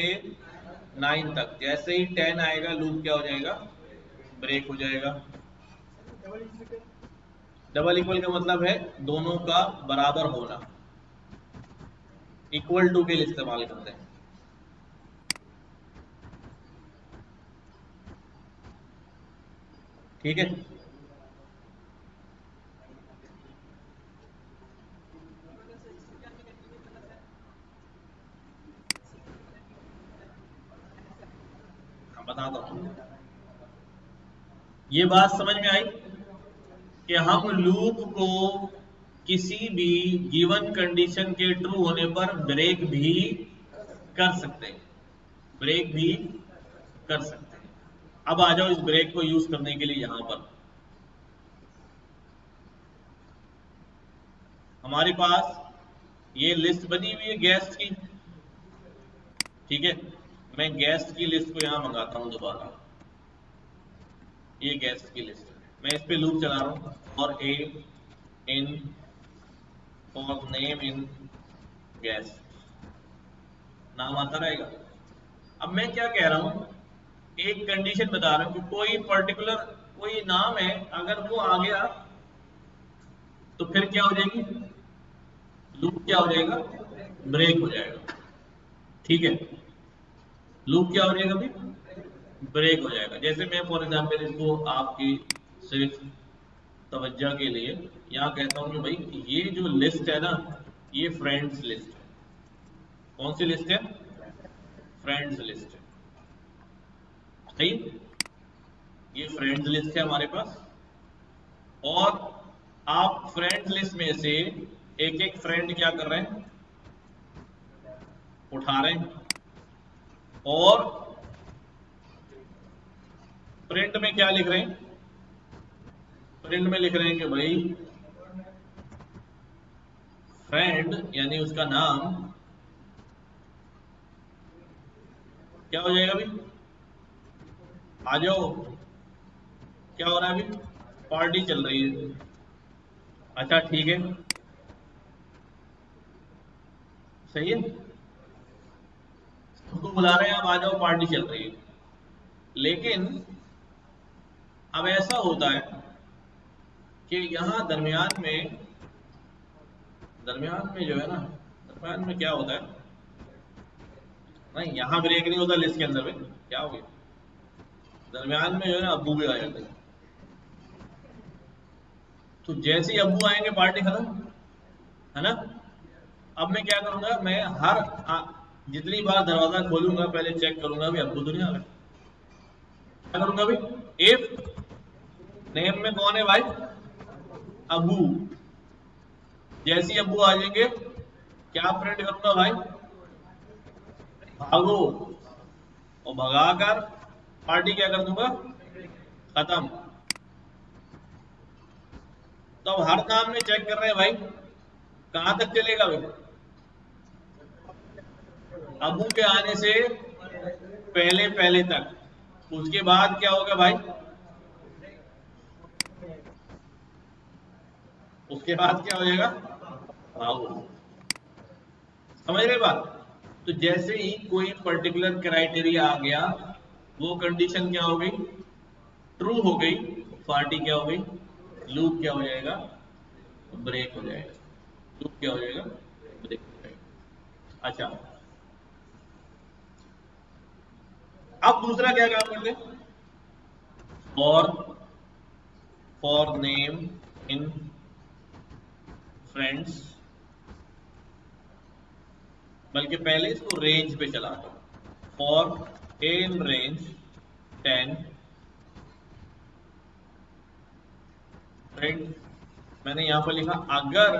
9 तक। जैसे ही 10 आएगा, लूप क्या हो जाएगा? ब्रेक हो जाएगा। डबल इक्वल का मतलब है दोनों का बराबर होना, इक्वल टू के लिए इस्तेमाल करते हैं। ठीक है। हम बताता हूं, ये बात समझ में आई कि हम लूप को किसी भी गिवन कंडीशन के ट्रू होने पर ब्रेक भी कर सकते हैं, ब्रेक भी कर सकते हैं। अब आ जाओ इस ब्रेक को यूज करने के लिए। यहां पर हमारे पास ये लिस्ट बनी हुई है गेस्ट की। ठीक है, मैं गेस्ट की लिस्ट को यहां मंगाता हूं दोबारा। ये गेस्ट की लिस्ट है, मैं इस पे लूप चला रहा हूं, और a in for name in guest, नाम आता रहेगा। अब मैं क्या कह रहा हूं, एक कंडीशन बता रहा हूं कि कोई पर्टिकुलर कोई नाम है, अगर वो आ गया तो फिर क्या हो जाएगी? लूप क्या हो जाएगा? ब्रेक हो जाएगा। ठीक है, लूप क्या हो जाएगा? अभी ब्रेक हो जाएगा। जैसे मैं फॉर एग्जाम्पल इसको आपकी सिर्फ तवज्जो के लिए यहाँ कहता हूँ कि भाई ये जो लिस्ट है ना, ये फ्रेंड्स लिस्ट है। कौन सी लिस्ट है? फ्रेंड्स लिस्ट है। सही, ये फ्रेंड्स लिस्ट है हमारे पास। और आप फ्रेंड्स लिस्ट में से एक एक फ्रेंड क्या कर रहे हैं? उठा रहे हैं। और प्रिंट में क्या लिख रहे हैं? प्रिंट में लिख रहे हैं कि भाई फ्रेंड यानी उसका नाम क्या हो जाएगा? अभी आ जाओ, क्या हो रहा है? अभी पार्टी चल रही है। अच्छा ठीक है, सही है, सबको बुला रहे हैं, आप आ जाओ, पार्टी चल रही है। लेकिन अब ऐसा होता है कि यहाँ दरमियान में जो है ना, दरमियान में क्या होता है? नहीं, यहाँ ब्रेक नहीं होता लिस्ट के अंदर में। क्या हो गया? दरमियान में जो है ना, अब्बू भी आ जाते हैं। तो जैसे ही अब्बू आएंगे, पार्टी खत्म, है ना? अब मैं क्या करूंगा, मैं जितनी बार दरवाजा खोलूंगा पहले चेक करूंगा भी अब्बू तो नहीं आ रहे। क्या करूंगा अभी? इफ नेम में कौन है भाई? अब्बू। जैसे ही अब्बू आ जाएंगे, क्या प्रिंट करूंगा भाई? भागो। और भगाकर पार्टी क्या कर दूंगा? खत्म। तो अब हर काम में चेक कर रहे हैं भाई, कहां तक चलेगा भाई? अबू के आने से पहले पहले तक। उसके बाद क्या होगा भाई? उसके बाद क्या हो जाएगा? भागो। समझ रहे बात? तो जैसे ही कोई पर्टिकुलर क्राइटेरिया आ गया, वो कंडीशन क्या हो गई? ट्रू हो गई। पार्टी क्या हो गई? लूप क्या हो जाएगा? ब्रेक हो जाएगा। लूप क्या हो जाएगा? ब्रेक हो जाएगा। अच्छा, अब दूसरा क्या काम करते हैं? For for name in friends, बल्कि पहले इसको रेंज पे चला दो। For a in range 10 friend, मैंने यहां पर लिखा अगर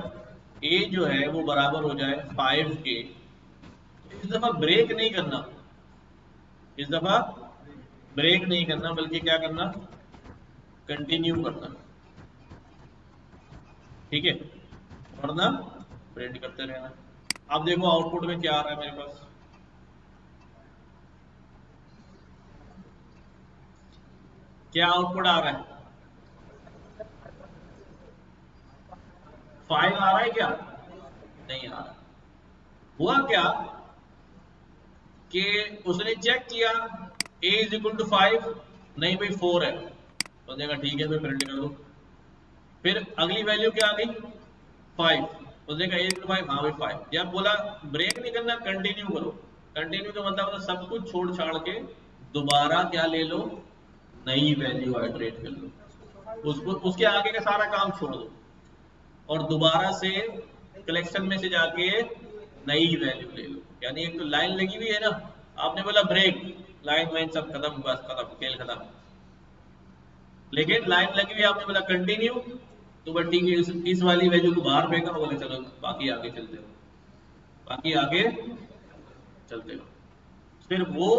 ए जो है वो बराबर हो जाए 5 के, इस दफा ब्रेक नहीं करना, इस दफा ब्रेक नहीं करना, बल्कि क्या करना, कंटिन्यू करना, ठीक है, वरना प्रिंट करते रहना। अब देखो आउटपुट में क्या आ रहा है मेरे पास, क्या आउटपुट आ रहा है, 5 आ रहा है क्या, नहीं आ रहा। हुआ क्या कि उसने चेक किया a इज इक्वल टू 5, नहीं भाई 4 है, तो देखा ठीक है, फिर प्रिंट कर दो। फिर अगली वैल्यू क्या आ गई 5, तो देखा a इज इक्वल टू 5, हाँ भाई 5। जब बोला ब्रेक नहीं करना, कंटिन्यू करो, कंटिन्यू का मतलब सब कुछ छोड़ छाड़ के दोबारा क्या ले लो, नई वैल्यू आइटरेट कर लो, उसको उसके आगे का सारा काम छोड़ दो और दोबारा से कलेक्शन में से जाके नई वैल्यू ले लो। यानी एक तो लाइन लगी हुई है ना, आपने बोला ब्रेक, लाइन वाइन सब खत्म, बस खत्म, खेल खत्म। लेकिन लाइन लगी हुई, आपने बोला कंटिन्यू, तो बस ठीक है, इस वाली वैल्यू को बाहर फेंका, बोले चलो बाकी आगे चलते हो, बाकी आगे चलते हो। फिर वो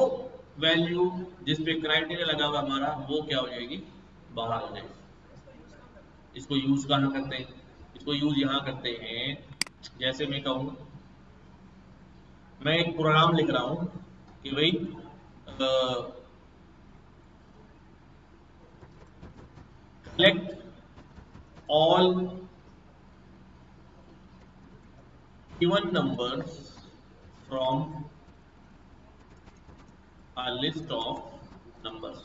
वैल्यू जिस पे क्राइटेरिया लगा हुआ हमारा, वो क्या हो जाएगी, बाहर हो जाएगी। इसको यूज कहाँ करते हैं, इसको यूज यहाँ करते हैं, जैसे मैं कहूँ, मैं एक प्रोग्राम लिख रहा हूं कि भाई collect all even numbers from a list of numbers,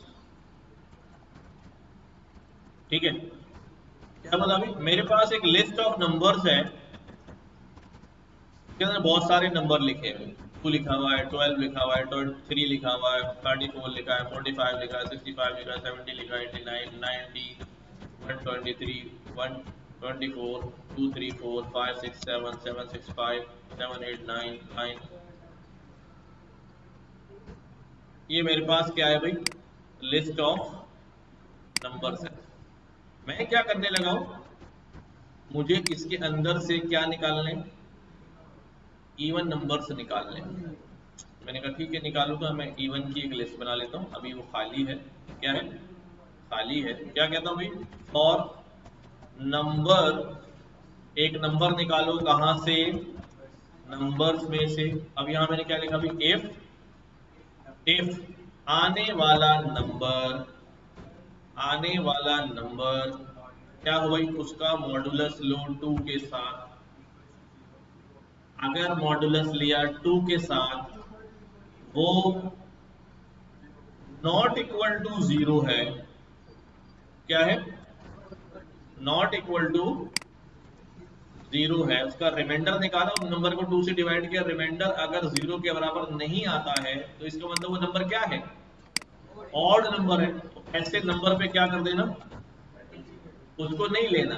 ठीक है। क्या मतलब अभी मेरे पास एक लिस्ट ऑफ नंबर्स है, के अंदर बहुत सारे नंबर लिखे हैं, 2 लिखा हुआ है, 12 लिखा हुआ है, 3 लिखा हुआ है, 34 लिखा है, 45 लिखा है, 65 लिखा है, 70 लिखा है, 89, 90, 123, 124, 234, 567, 765, 789, 9। ये मेरे पास क्या है भाई, लिस्ट ऑफ नंबर्स है। मैं क्या करने लगा हूं, मुझे इसके अंदर से क्या निकालने, इवन नंबर्स निकालने। मैंने कहा ठीक है निकालूंगा, मैं इवन की एक लिस्ट बना लेता हूँ, अभी वो खाली है, क्या है, खाली है। क्या कहता हूँ भाई, फॉर नंबर, एक नंबर निकालो, कहां से, नंबर्स में से। अब यहां मैंने क्या लिखा भाई, इफ आने वाला नंबर, आने वाला नंबर क्या हो भाई, उसका मॉडुलस लो 2 के साथ। अगर मॉडुलस लिया 2 के साथ, वो नॉट इक्वल टू 0 है, क्या है, नॉट इक्वल टू 0 है, उसका रिमाइंडर निकाला, उस नंबर को 2 से डिवाइड किया, रिमाइंडर अगर 0 के बराबर नहीं आता है, तो इसका मतलब वो नंबर क्या है, ऑड नंबर है। तो ऐसे नंबर पे क्या कर देना, उसको नहीं लेना,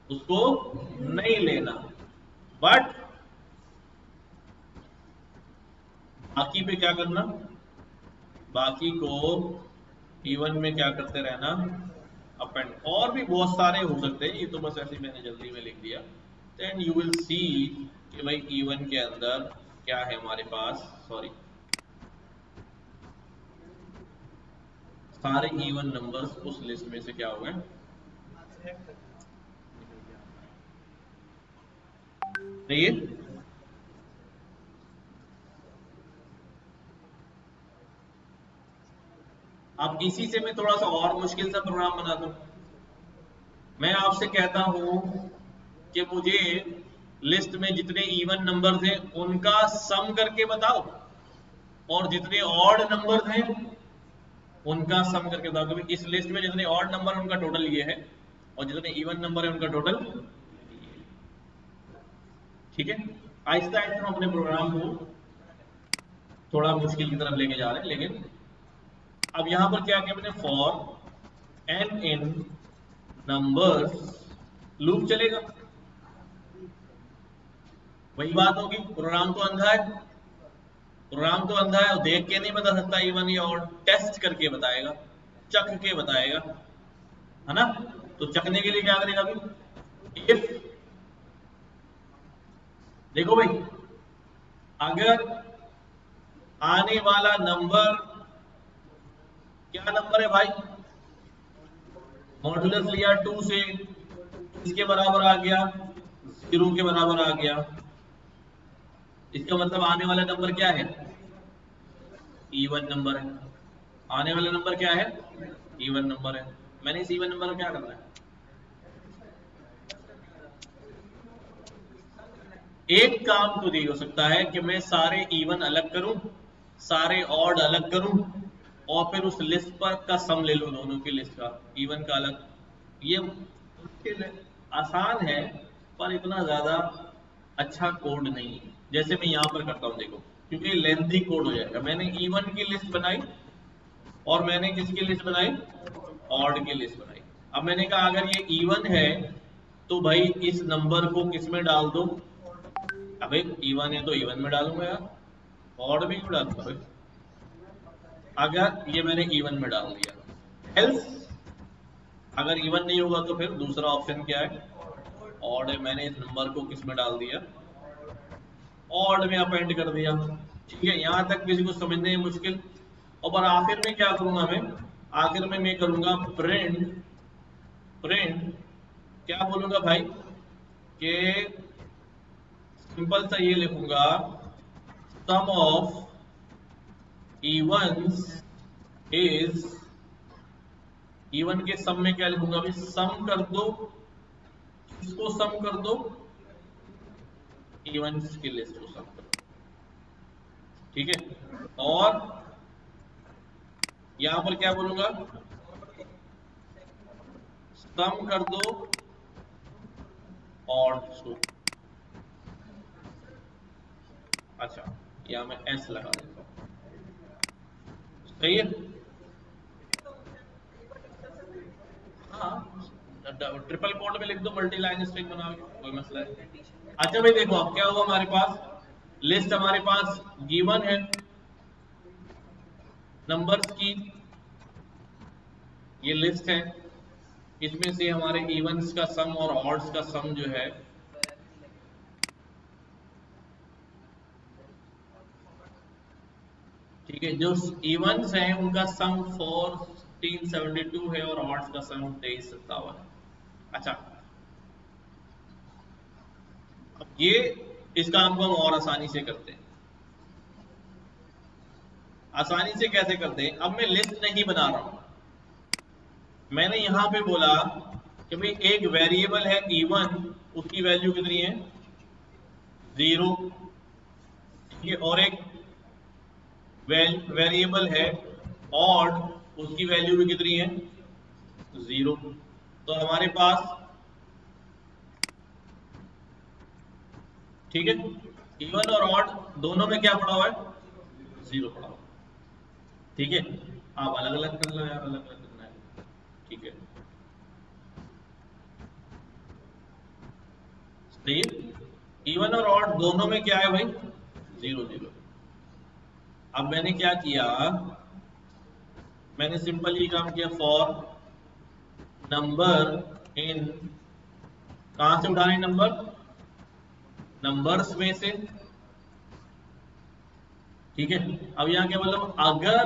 उसको नहीं लेना, बट बाकी पे क्या करना, बाकी को इवन में क्या करते रहना, अपेंड। और भी बहुत सारे हो सकते हैं, ये तो बस ऐसे मैंने जल्दी में लिख दिया। देन यू विल सी कि भाई इवन के अंदर क्या है हमारे पास, सॉरी, सारे इवन नंबर्स उस लिस्ट में से क्या हो गए, ये अब इसी से मैं थोड़ा सा और मुश्किल सा प्रोग्राम बना दूं। मैं आपसे कहता हूं कि मुझे लिस्ट में जितने इवन नंबर्स हैं उनका सम करके बताओ, और जितने ऑड नंबर्स हैं उनका सम करके बताओ। क्योंकि इस लिस्ट में जितने ऑड नंबर है उनका टोटल ये है, और जितने इवन नंबर है उनका टोटल, ठीक है। आहिस्ता आहिस्ता हम अपने प्रोग्राम को थोड़ा मुश्किल की तरफ लेके जा रहे हैं, लेकिन अब यहां पर क्या किया मैंने, for n in numbers, loop चलेगा, वही बात होगी, प्रोग्राम तो अंधा है, प्रोग्राम तो अंधा है, देख के नहीं बता सकता इवन या ऑड, टेस्ट करके बताएगा, चख के बताएगा, है ना। तो चखने के लिए क्या करेगा अभी, इफ, देखो भाई, अगर आने वाला नंबर, क्या नंबर है भाई, मॉडुलस लिया 2 से, इसके बराबर आ गया, 0 के बराबर आ गया, इसका मतलब आने वाला नंबर क्या है, इवन नंबर है। आने वाला नंबर क्या है, इवन नंबर है। मैंने इस इवन नंबर का क्या करना है, एक काम तो ये हो सकता है कि मैं सारे इवन अलग करूं, सारे ऑड अलग करूं, और फिर उस लिस्ट पर का सम ले लूं, दोनों की लिस्ट का, इवन का अलग। ये मुश्किल है, आसान है, पर इतना ज्यादा अच्छा कोड नहीं है जैसे मैं यहाँ पर करता हूँ, देखो, क्योंकि लेंथी कोड हो जाएगा। मैंने इवन की लिस्ट बनाई और मैंने किसकी लिस्ट बनाई, ऑड की लिस्ट बनाई। अब मैंने कहा अगर ये इवन है तो भाई इस नंबर को किस में डाल दो, अबे इवन है तो इवन में डालूंगा यार, ऑड में क्यों डालूंगा भाई। अगर ये मैंने इवन में डाल दिया, एल्स अगर इवन नहीं होगा तो फिर दूसरा ऑप्शन क्या है, ऑड है, मैंने इस नंबर को किस में डाल दिया, ऑड में अपेंड कर दिया। ठीक है, यहां तक किसी को समझने में मुश्किल। और आखिर में क्या करूंगा मैं, आखिर में मैं करूंगा प्रिंट, प्रिंट क्या बोलूंगा भाई, कि सिंपल सा ये लिखूंगा, सम ऑफ इवन्स इज, इवन के सम में क्या लिखूंगा भाई, सम कर दो, किसको सम कर दो, इवन्स की लिस्ट को सम कर दो। ठीक है, और यहां पर क्या बोलूंगा, सम कर दो ऑड को। अच्छा, यहां मैं एस लगा देता हूं, सही है। हाँ, ट्रिपल कोड में लिख दो, मल्टी लाइन स्ट्रिंग बना के, कोई मसला है। अच्छा भाई देखो, अब क्या हुआ, हमारे पास लिस्ट, हमारे पास गिवन है नंबर्स की, ये लिस्ट है, इसमें से हमारे इवन्स का सम और ऑड्स का सम जो है, ठीक है, जो इवन्स हैं उनका सम 1472 है और ऑड्स का सम 2357 है। अच्छा, अब ये इस काम को हम और आसानी से करते हैं। आसानी से कैसे करते हैं, अब मैं लिस्ट नहीं बना रहा हूं, मैंने यहां पे बोला कि भाई एक वेरिएबल है इवन, उसकी वैल्यू कितनी है, 0। ठीक है, और एक वेरिएबल है ऑड, उसकी वैल्यू भी कितनी है, 0। तो हमारे पास, ठीक है, इवन और ऑड दोनों में क्या पड़ा हुआ है, 0 पड़ा हुआ। ठीक है, आप अलग अलग कर लो यार, अलग अलग करना है, ठीक है, सही है। इवन और ऑड दोनों में क्या है भाई, 0 0। अब मैंने क्या किया, मैंने सिंपल ये काम किया, फॉर नंबर इन, कहां से उठाने नंबर, नंबर्स में से। ठीक है, अब यहाँ क्या मतलब, अगर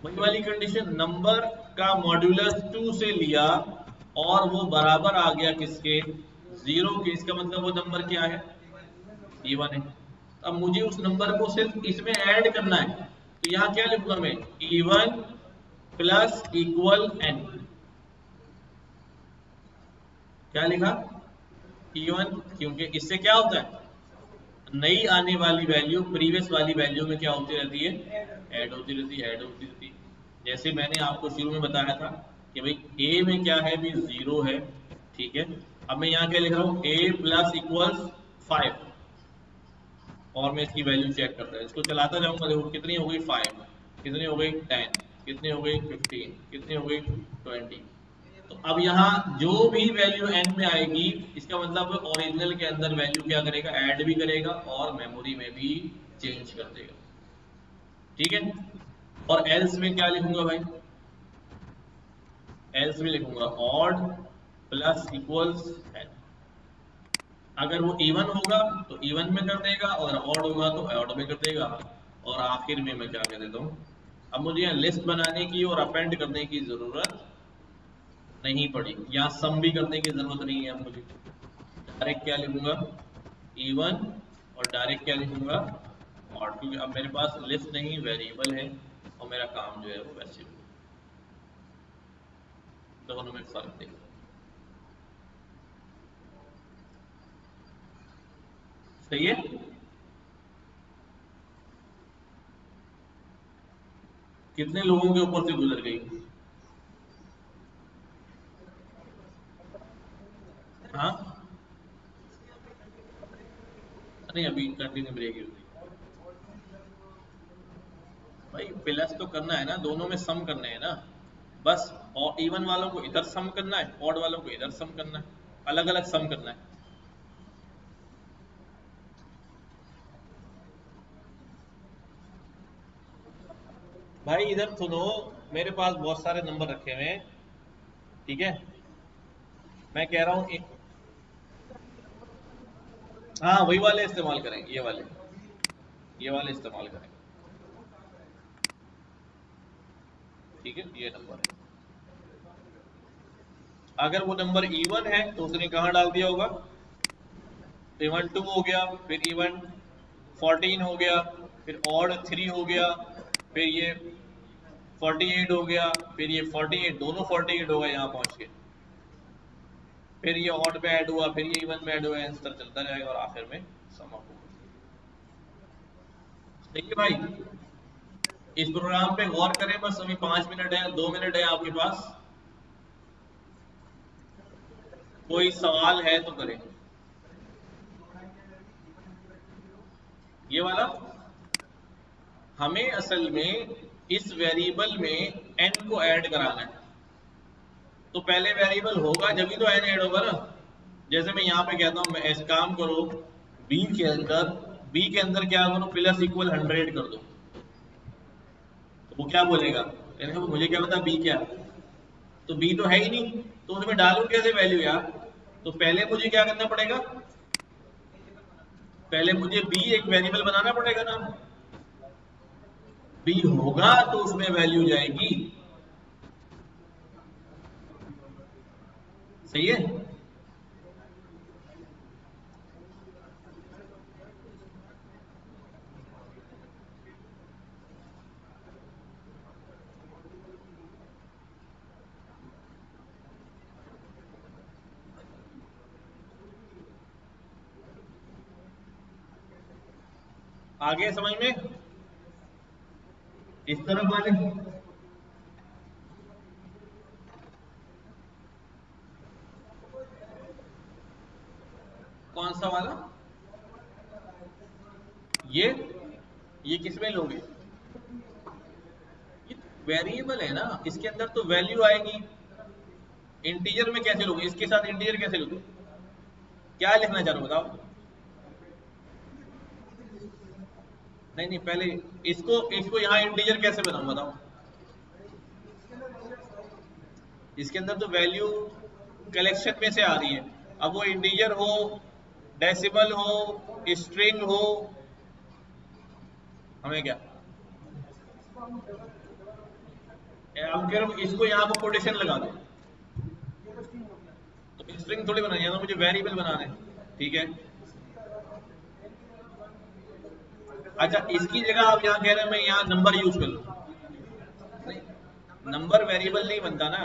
वही वाली कंडीशन, नंबर का मॉड्यूलस 2 से लिया और वो बराबर आ गया किसके, 0 के, इसका मतलब वो नंबर क्या है, इवन है। अब मुझे उस नंबर को सिर्फ इसमें ऐड करना है, तो यहाँ क्या लिखूंगा मैं, इवन प्लस इक्वल एन। क्या लिखा, इवन, क्योंकि इससे क्या होता है, नई आने वाली वैल्यू प्रीवियस वाली वैल्यू में क्या होती रहती है, ऐड होती रहती है, ऐड होती रहती है। जैसे मैंने आपको शुरू में बताया था कि भाई ए में क्या है भी, 0 है। ठीक है, अब मैं यहाँ क्या लिख रहा हूँ, ए प्लस इक्वल्स 5, और मैं इसकी वैल्यू चेक करता है, इसको चलाता जाऊंगा, देखो कितनी हो गई 5, कितनी हो गई 10, कितनी हो गई 15, कितनी हो गई 20, तो अब यहाँ जो भी वैल्यू n में आएगी, इसका मतलब ओरिजिनल के अंदर वैल्यू क्या करेगा, ऐड भी करेगा और मेमोरी में भी चेंज कर देगा। ठीक है, और एल्स में क्या लिखूंगा भाई, एल्स में लिखूंगा ऑड प्लस इक्वल्स n। अगर वो इवन होगा तो इवन में कर देगा, और ऑड होगा तो ऑड में कर देगा। और आखिर में मैं क्या कह देता हूँ, अब मुझे यहाँ लिस्ट बनाने की और अपेंड करने की जरूरत नहीं पड़ी, यहाँ सम भी करने की जरूरत नहीं है। अब मुझे डायरेक्ट क्या लिखूंगा, इवन, और डायरेक्ट क्या लिखूंगा, और क्योंकि अब मेरे पास लिस्ट नहीं वेरिएबल है, और मेरा काम जो है वो वैसे हो। दोनों में फर्क देखो, सही है। कितने लोगों के ऊपर से गुजर गई, हाँ नहीं अभी कंटिन्यू ब्रेक ही होगी भाई, प्लस तो करना है ना, दोनों में सम करने हैं ना बस। और इवन वालों को इधर सम करना है, ऑड वालों को इधर सम करना है, अलग अलग सम करना है। भाई इधर सुनो, मेरे पास बहुत सारे नंबर रखे हुए हैं, ठीक है, मैं कह रहा हूँ हाँ वही वाले इस्तेमाल करेंगे, ये वाले इस्तेमाल करेंगे। ठीक है, ये नंबर है, अगर वो नंबर इवन है तो उसने कहाँ डाल दिया होगा, इवन 2 हो गया, फिर इवन 14 हो गया, फिर ऑड 3 हो गया, फिर ये 48 हो गया, फिर ये 48, दोनों 48 होगा यहाँ पहुंच के, फिर ये ऑड में ऐड हुआ, फिर ये इवन में ऐड हुआ, इस तरह चलता जाएगा और आखिर में सम अप होगा। देखिए भाई, इस प्रोग्राम पे गौर करें, बस अभी 5 मिनट है, 2 मिनट है आपके पास, कोई सवाल है तो करें। ये वाला हमें असल में इस वेरिएबल में n को ऐड कराना है, तो पहले वेरिएबल होगा जब भी तो n ऐड होगा ना। जैसे मैं यहाँ पे कहता हूँ, मैं ऐसा काम करो, बी के अंदर क्या करो, प्लस इक्वल 100 कर दो, तो वो क्या बोलेगा, मुझे क्या पता बी क्या, तो बी तो है ही नहीं, तो उसमें डालू कैसे वैल्यू यार। तो पहले मुझे क्या करना पड़ेगा, पहले मुझे बी एक वेरिएबल बनाना पड़ेगा ना, बी होगा तो उसमें वैल्यू जाएगी, सही है। आगे समझ में, इस तरफ वाले कौन सा वाला, ये किसमें लोगे, ये वेरिएबल है ना, इसके अंदर तो वैल्यू आएगी। इंटीजर में कैसे लोगे, इसके साथ इंटीजर कैसे लोगे, क्या लिखना चाह रहे हो बताओ। नहीं नहीं, पहले इसको इसको यहाँ इंटीजर कैसे बनाऊं बताओ। इसके अंदर तो वैल्यू कलेक्शन में से आ रही है, अब वो इंटीजर हो, डेसिमल हो, स्ट्रिंग हो, हमें क्या, हम कह रहे हो इसको यहाँ पर कोटेशन लगा दो, तो स्ट्रिंग थोड़ी बनानी है, तो मुझे वेरिएबल बनाना है, ठीक है। अच्छा, इसकी जगह आप यहाँ कह रहे हैं मैं यहाँ नंबर यूज कर लूँ, नंबर वेरिएबल नहीं बनता ना,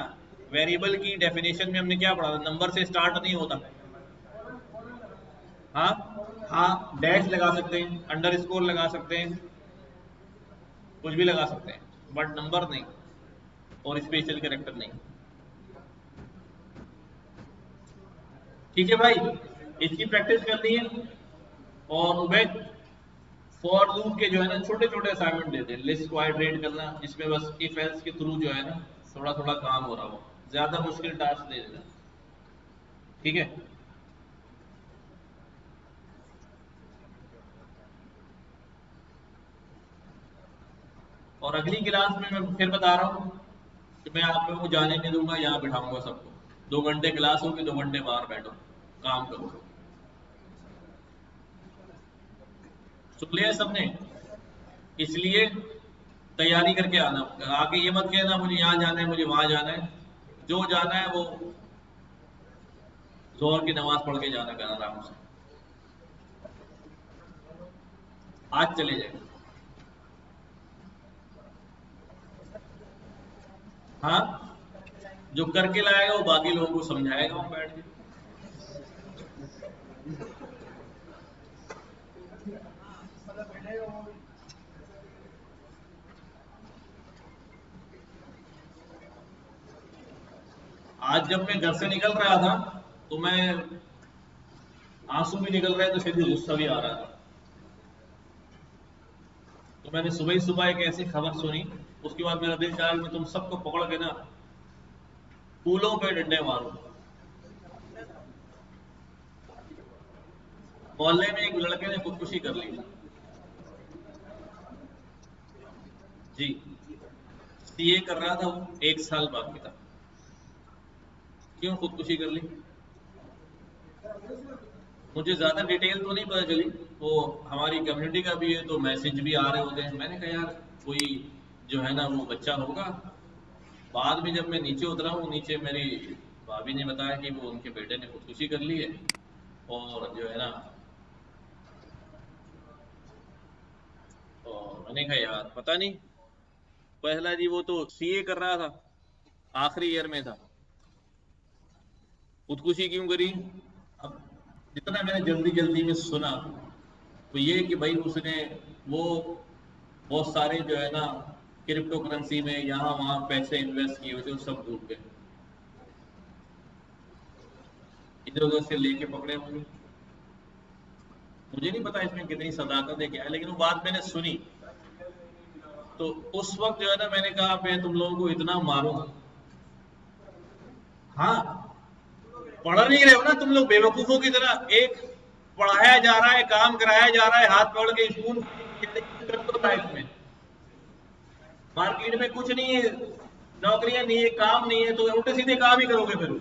वेरिएबल की डेफिनेशन में हमने क्या पढ़ा था, नंबर से स्टार्ट नहीं होता। हाँ हाँ, डैश लगा सकते हैं, अंडर स्कोर लगा सकते हैं, कुछ भी लगा सकते हैं, बट नंबर नहीं, और स्पेशल कैरेक्टर नहीं। ठीक है भाई, इसकी प्रैक्टिस करनी है। और उबैद, फॉर लूप के जो है ना छोटे छोटे असाइनमेंट देते हैं, लिस्ट को आइटरेट करना, जिसमें बस इफ एल्स के थ्रू जो है ना थोड़ा थोड़ा काम हो रहा हो। ज्यादा मुश्किल टास्क दे देना, ठीक है। और अगली क्लास में मैं फिर बता रहा हूँ कि मैं आप लोगों को जाने नहीं दूंगा, यहाँ बिठाऊंगा सबको। 2 घंटे क्लास होगी, 2 घंटे बाहर बैठो, काम करो। सुन लिया सबने? इसलिए तैयारी करके आना, आके ये मत कहना मुझे यहाँ जाना है, मुझे वहां जाना है। जो जाना है वो जोहर की नमाज पढ़ के जाना, करना आराम से। आज चले जाए। हाँ, जो करके लाएगा वो बाकी लोगों को समझाएगा वहां बैठ के। आज जब मैं घर से निकल रहा था तो मैं आंसू भी निकल रहे थे, फिर भी गुस्सा भी आ रहा था। तो मैंने सुबह ही सुबह एक ऐसी खबर सुनी, उसके बाद मेरा दिल चाहा मैं तुम सबको पकड़ के ना फूलों पे डंडे मारूं। मोहल्ले में एक लड़के ने खुदकुशी कर ली। जी, सीए कर रहा था वो, 1 साल बाकी था। क्यों खुदकुशी कर ली? मुझे ज्यादा डिटेल तो नहीं पता चली, वो हमारी कम्युनिटी का भी है तो मैसेज भी आ रहे होते हैं। मैंने कहा यार कोई जो है ना वो बच्चा होगा। बाद में जब मैं नीचे उतरा हूँ, नीचे मेरी भाभी ने बताया कि वो उनके बेटे ने खुदकुशी कर ली है। और जो है ना, और मैंने कहा यार पता नहीं। पहला जी वो तो सीए कर रहा था, आखिरी ईयर में था, खुदकुशी क्यों करी? अब जितना मैंने जल्दी जल्दी में सुना तो ये कि भाई उसने वो बहुत सारे जो है ना क्रिप्टो करेंसी में यहाँ वहां पैसे इन्वेस्ट किए हुए थे, वो सब डूब गए, इधर उधर से लेके पकड़े होंगे। मुझे नहीं पता इसमें कितनी सदाकत है क्या है, लेकिन वो बात मैंने सुनी। तो उस वक्त जो है ना मैंने कहा मैं तुम लोगों को इतना मारूंगा। हाँ, पढ़ नहीं रहे हो ना तुम लोग बेवकूफों की तरह। एक पढ़ाया जा रहा है, काम कराया जा रहा है, हाथ पकड़ के स्कूल लाइफ में। मार्केट में कुछ नहीं है, नौकरियां नहीं है, काम नहीं है, तो उल्टे सीधे काम ही करोगे फिर।